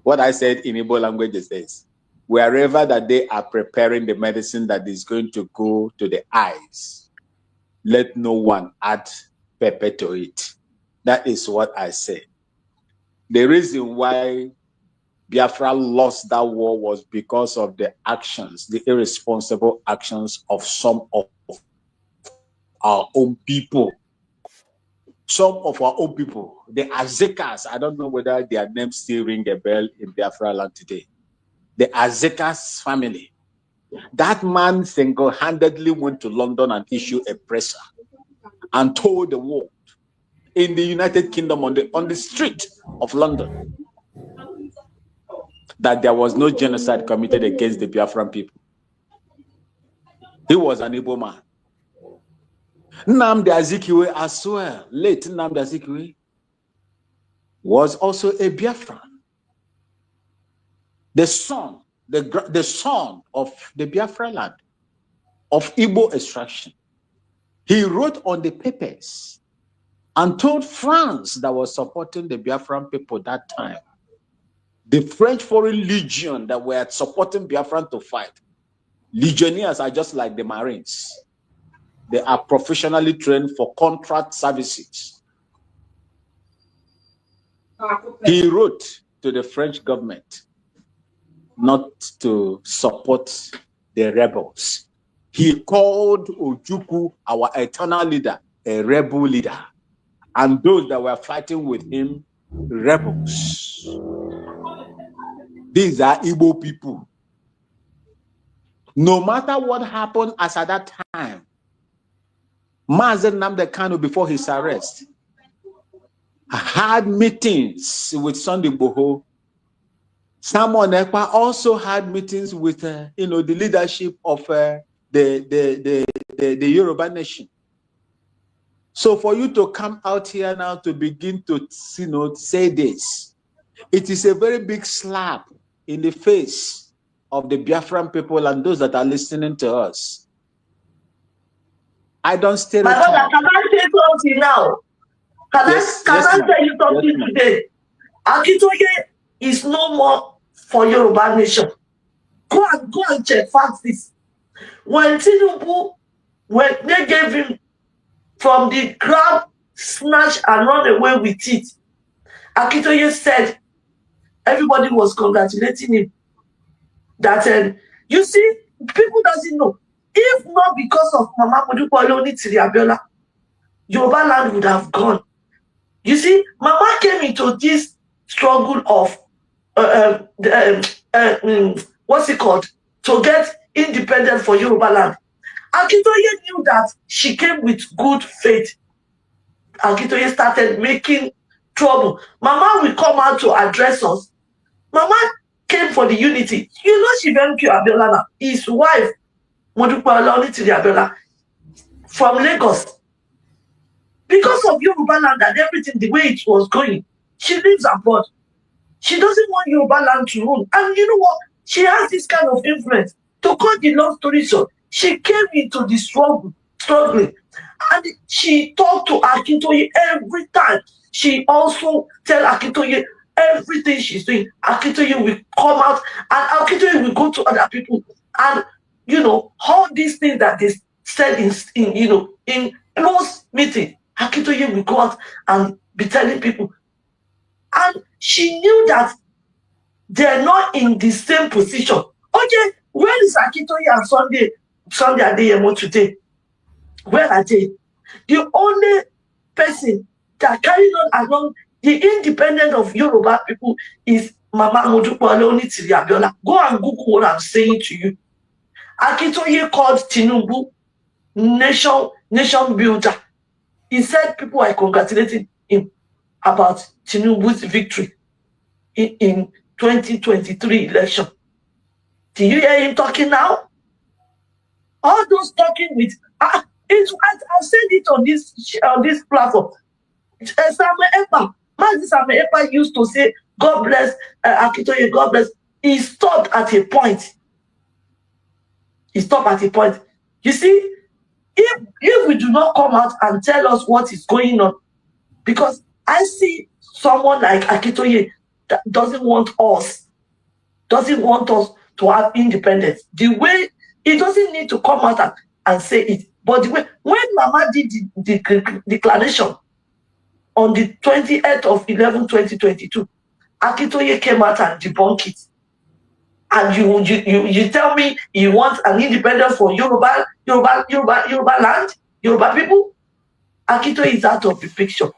What I said in Igbo language is this: wherever that they are preparing the medicine that is going to go to the eyes, let no one add pepper to it. That is what I say. The reason why Biafra lost that war was because of the actions, the irresponsible actions of some of our own people. Some of our own people, the Azekas, I don't know whether their names still ring a bell in Biafra land today. The Azekas family. That man single-handedly went to London and issued a presser and told the world in the United Kingdom on the street of London that there was no genocide committed against the Biafran people. He was an Igbo man. Nnamdi Azikiwe as well, late Nnamdi Azikiwe, was also a Biafran. The son of the Biafra land, of Igbo extraction. He wrote on the papers and told France that was supporting the Biafran people that time, the French Foreign Legion that were supporting Biafran to fight. Legionnaires are just like the Marines. They are professionally trained for contract services. He wrote to the French government not to support the rebels. He called Ojukwu, our eternal leader, a rebel leader. And those that were fighting with him, rebels. These are Igbo people. No matter what happened as at that time, Nnamdi Kanu, before his arrest, had meetings with Sunday Igboho. Samuel Ekpa also had meetings with the leadership of the Yoruba nation. So for you to come out here now to begin to say this, it is a very big slap in the face of the Biafran people and those that are listening to us. I don't stereotype. My brother, can I say something now? Can I tell you something today? Akitoye is no more for Yoruba nation. Go and check facts. When Tinubu, when they gave him from the crowd, snatch and run away with it, Akitoye said everybody was congratulating him. That you see, people doesn't know. If not because of Mama Modupolo Tiri Abiola, Yoruba land would have gone. You see, Mama came into this struggle of what's it called, to get independent for Yoruba land. Akintoye knew that she came with good faith. Akintoye started making trouble. Mama will come out to address us. Mama came for the unity. You know, she went to Abiola now. His wife, Modupe Olonitiri Abiola, from Lagos. Because of Yoruba land and everything, the way it was going, she lives abroad. She doesn't want Yoruba land to rule. And you know what? She has this kind of influence. To cut the long story short, she came into the struggling. And she talked to Akintoye every time. She also tell Akintoye everything she's doing. Akintoye will come out and Akintoye will go to other people. And, you know, all these things that they said in close meeting, Akintoye will go out and be telling people. And she knew that they're not in the same position. Okay, where is Akintoye and Sunday Adeyemo today? Where are they? The only person that carried on along the independence of Yoruba people is Mama Modupe Olonitiri Abiola. Go and Google what I'm saying to you. Akintoye called Tinubu nation builder. He said people are congratulating him about Tinubu's victory in 2023 election. Do you hear him talking now? All those talking with I've said it on this platform. Samuel Ekpa used to say, God bless Akintoye, God bless. He stopped at a point. You see, if we do not come out and tell us what is going on, because I see someone like Akintoye that doesn't want us to have independence. The way he doesn't need to come out and say it, but the way when Mama did the declaration on the 28th of 11/2022, Akintoye came out and debunked it. And you tell me you want an independence for Yoruba land, Yoruba people? Akintoye is out of the picture.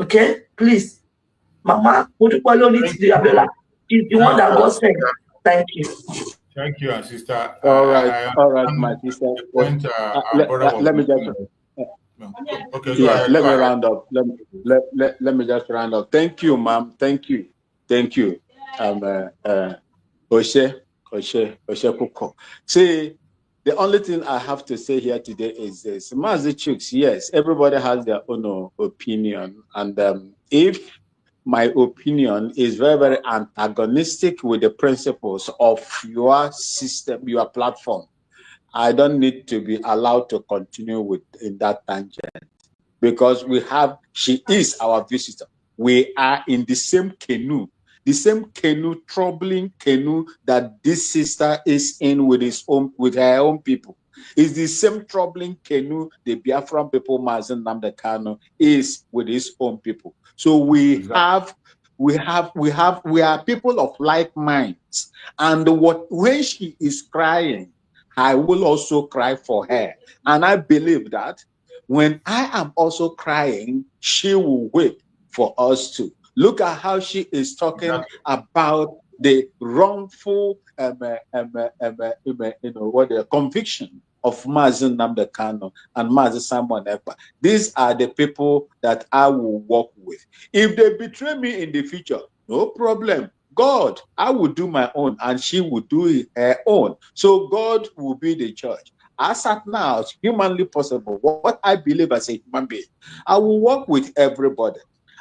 Okay, please, Mama Modupe Olonitiri Abiola is the one that God said. Thank you. Thank you, sister. All right, my sister. Let me just. Okay, yeah, let me round up. Let me just round up. Thank you, ma'am. Thank you. Oshe Kuko. See, the only thing I have to say here today is this. Mazi Chooks, yes, everybody has their own opinion. And if my opinion is very, very antagonistic with the principles of your system, your platform, I don't need to be allowed to continue in that tangent. Because she is our visitor. We are in the same canoe. The same canoe, troubling canoe that this sister is in with her own people. It's the same troubling canoe the Biafran people, Nnamdi Kanu, is with his own people. So we are people of like minds. And when she is crying, I will also cry for her. And I believe that when I am also crying, she will weep for us too. Look at how she is talking about the wrongful conviction of Mazi Nnamdi Kanu and Mazi Simon Ekpa. These are the people that I will work with. If they betray me in the future, no problem. God, I will do my own and she will do her own. So God will be the judge. As at now, it's humanly possible, what I believe as a human being, I will work with everybody.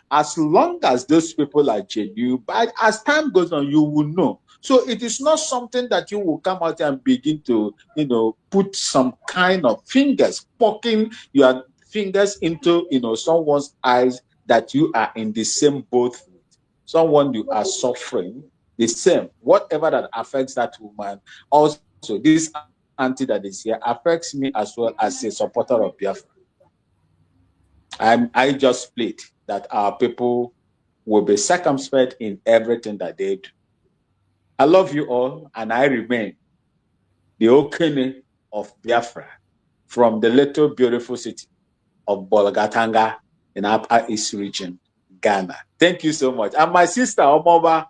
As long as those people are genuine, but as time goes on, you will know. So it is not something that you will come out and begin to, put some kind of poking your fingers into, someone's eyes that you are in the same boat with. Someone you are suffering the same. Whatever that affects that woman, also this auntie that is here affects me as well as a supporter of Biafra. I just plead that our people will be circumspect in everything that they do. I love you all, and I remain the Okene of Biafra from the little beautiful city of Bolgatanga in Upper East region, Ghana. Thank you so much. And my sister, Omoba,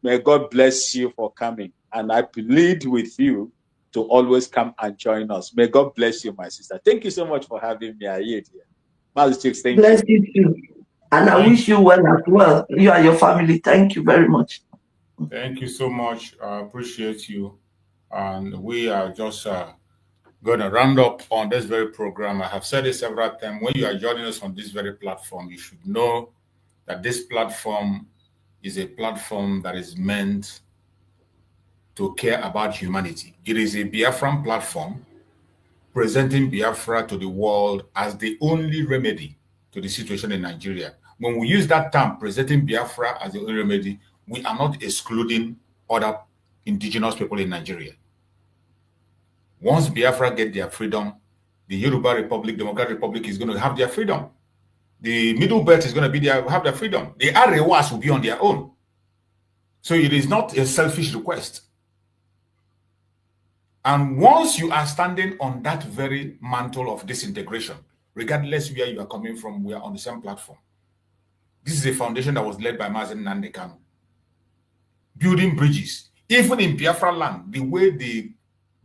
may God bless you for coming. And I plead with you to always come and join us. May God bless you, my sister. Thank you so much for having me here. Thank Bless you. you too. And I wish you well as well. You and your family. Thank you very much. Thank you so much. I appreciate you. And we are just going to round up on this very program. I have said it several times. When you are joining us on this very platform, you should know that this platform is a platform that is meant to care about humanity. It is a Biafran platform presenting Biafra to the world as the only remedy to the situation in Nigeria. When we use that term, presenting Biafra as the only remedy, we are not excluding other indigenous people in Nigeria. Once Biafra get their freedom, the Yoruba Republic, Democratic Republic is going to have their freedom. The Middle Belt is going to have their freedom. The Arewas will be on their own. So it is not a selfish request. And once you are standing on that very mantle of disintegration, regardless where you are coming from, we are on the same platform. This is a foundation that was led by Nnamdi Kanu. Building bridges. Even in Biafra land, the way they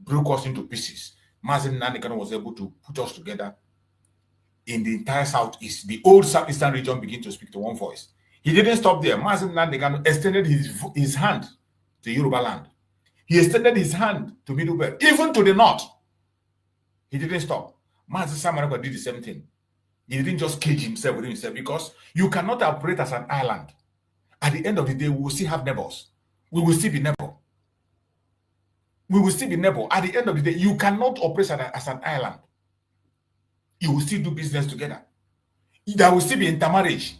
broke us into pieces, Nnamdi Kanu was able to put us together in the entire Southeast. The old Southeastern region began to speak to one voice. He didn't stop there. Nnamdi Kanu extended his hand to Yoruba land. He extended his hand to Middle Belt, even to the north. He didn't stop. Mazi Samaraba did the same thing. He didn't just cage himself within himself, because you cannot operate as an island. At the end of the day, we will still have neighbors. We will still be neighbors. We will still be neighbors. At the end of the day, you cannot operate as an island. You will still do business together. There will still be intermarriage.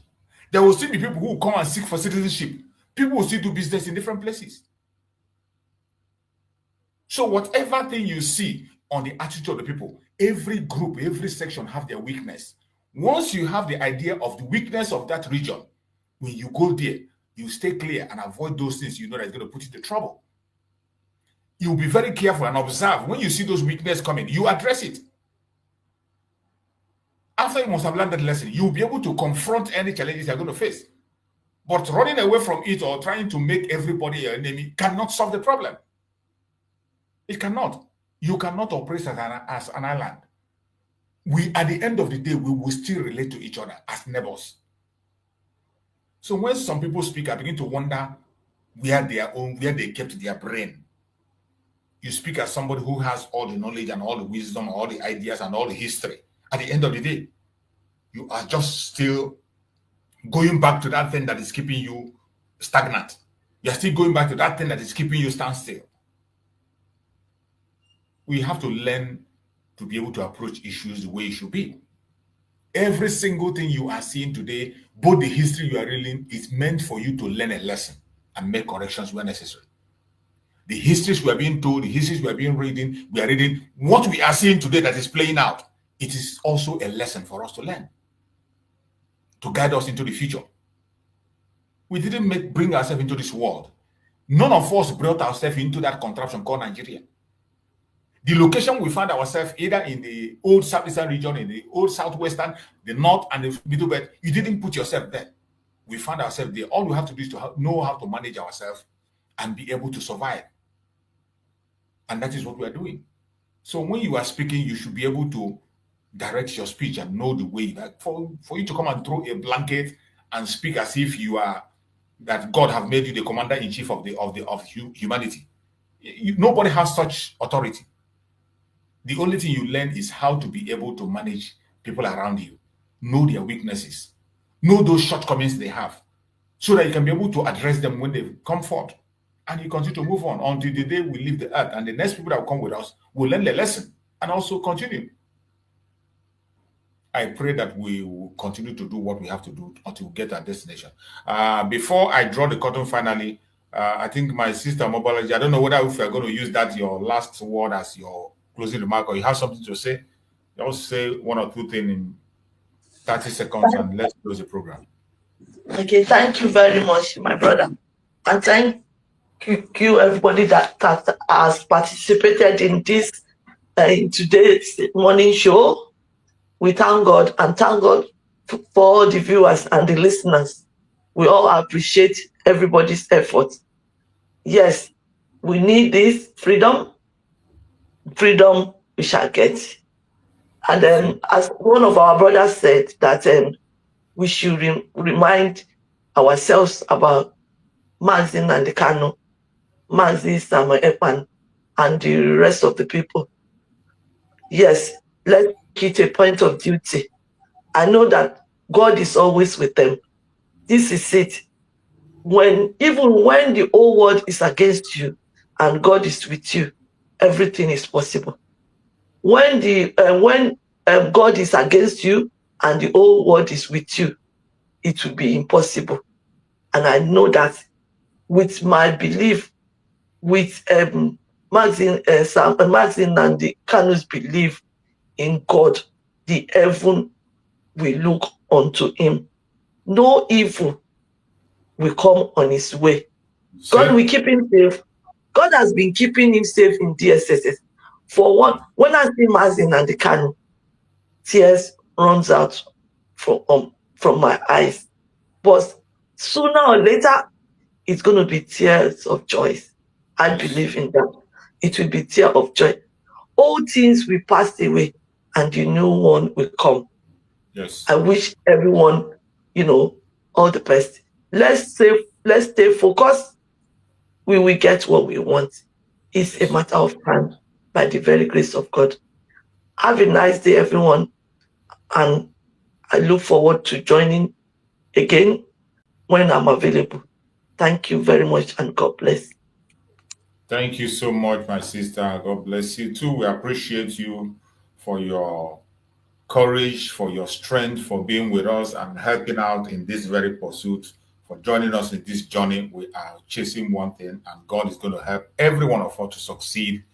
There will still be people who will come and seek for citizenship. People will still do business in different places. So whatever thing you see on the attitude of the people, every group, every section have their weakness. Once you have the idea of the weakness of that region, when you go there, you stay clear and avoid those things you know that's going to put you into trouble. You'll be very careful and observe. When you see those weaknesses coming, you address it. After you must have learned that lesson, you'll be able to confront any challenges you're going to face. But running away from it or trying to make everybody your enemy cannot solve the problem. It cannot. You cannot operate as an island. We, at the end of the day, we will still relate to each other as neighbors. So when some people speak, I begin to wonder where they kept their brain. You speak as somebody who has all the knowledge and all the wisdom, all the ideas and all the history. At the end of the day, you are just still going back to that thing that is keeping you stagnant. You're still going back to that thing that is keeping you standstill. We have to learn to be able to approach issues the way it should be. Every single thing you are seeing today, both the history you are reading, is meant for you to learn a lesson and make corrections where necessary. The histories we are being told, the histories we are reading, what we are seeing today that is playing out, it is also a lesson for us to learn, to guide us into the future. We didn't bring ourselves into this world. None of us brought ourselves into that contraption called Nigeria. The location we found ourselves, either in the old Southeastern region, in the old Southwestern, the North, and the Middle Belt, you didn't put yourself there. We found ourselves there. All we have to do is to know how to manage ourselves and be able to survive. And that is what we are doing. So when you are speaking, you should be able to direct your speech and know the way. Like for you to come and throw a blanket and speak as if you are, that God have made you the commander-in-chief of humanity. Nobody has such authority. The only thing you learn is how to be able to manage people around you, know their weaknesses, know those shortcomings they have, so that you can be able to address them when they come forth. And you continue to move on until the day we leave the earth, and the next people that will come with us will learn the lesson and also continue. I pray that we will continue to do what we have to do until we get our destination. Before I draw the curtain finally, I think my sister Mobology, I don't know whether if you're going to use that, your last word as your closing remark, or you have something to say. Just say one or two things in 30 seconds and let's close the program. Okay, thank you very much, my brother. And thank you everybody that has participated in this in today's morning show. We thank God and thank God for all the viewers and the listeners. We all appreciate everybody's effort. Yes, we need this freedom. Freedom we shall get. And as one of our brothers said, that we should remind ourselves about Nnamdi Kanu, Mazi Samuel Ekpan, and the rest of the people. Yes, let's make it a point of duty. I know that God is always with them. This is it. Even when the whole world is against you and God is with you, everything is possible. When God is against you and the whole world is with you, it will be impossible. And I know that with my belief, with Nnamdi Kanu's belief in God, the heaven will look unto him. No evil will come on his way. God will keep him safe. God has been keeping him safe in DSSS. For one, when I see Nnamdi Kanu, tears runs out from my eyes. But sooner or later, it's going to be tears of joy. I believe in that. It will be tears of joy. All things will pass away and the new one will come. Yes. I wish everyone, all the best. Let's stay focused. We will get what we want. It's a matter of time by the very grace of God. Have a nice day, everyone. And I look forward to joining again when I'm available. Thank you very much and God bless. Thank you so much, my sister. God bless you too. We appreciate you for your courage, for your strength, for being with us and helping out in this very pursuit, for joining us in this journey. We are chasing one thing, and God is going to help every one of us to succeed,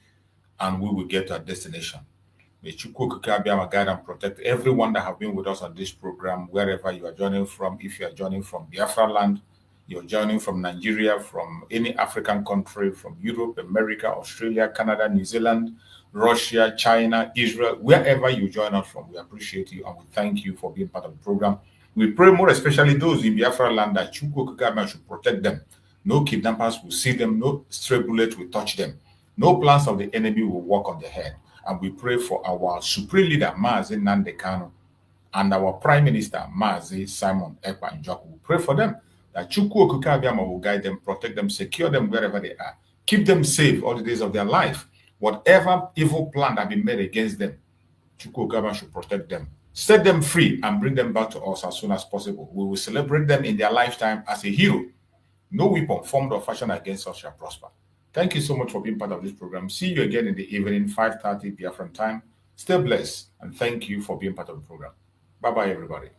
and we will get to our destination. May Chukwu guide and protect everyone that have been with us on this program, wherever you are joining from. If you are joining from Biafra land, you're joining from Nigeria, from any African country, from Europe, America, Australia, Canada, New Zealand, Russia, China, Israel, wherever you join us from, we appreciate you and we thank you for being part of the program. We pray more especially those in Biafra land that Chukwu should protect them. No kidnappers will see them, no stray bullet will touch them. No plans of the enemy will walk on their head. And we pray for our supreme leader, Mazi Nnamdi Kanu, and our Prime Minister, Mazi Simon Ekpa Njoku. We pray for them that Chukwu Okike Abiama will guide them, protect them, secure them wherever they are. Keep them safe all the days of their life. Whatever evil plan that been made against them, Chukwu Okike Abiama should protect them. Set them free and bring them back to us as soon as possible. We will celebrate them in their lifetime as a hero. No weapon formed or fashioned against us shall prosper. Thank you so much for being part of this program. See you again in the evening, 5:30 Biafran time. Stay blessed, and thank you for being part of the program. Bye-bye, everybody.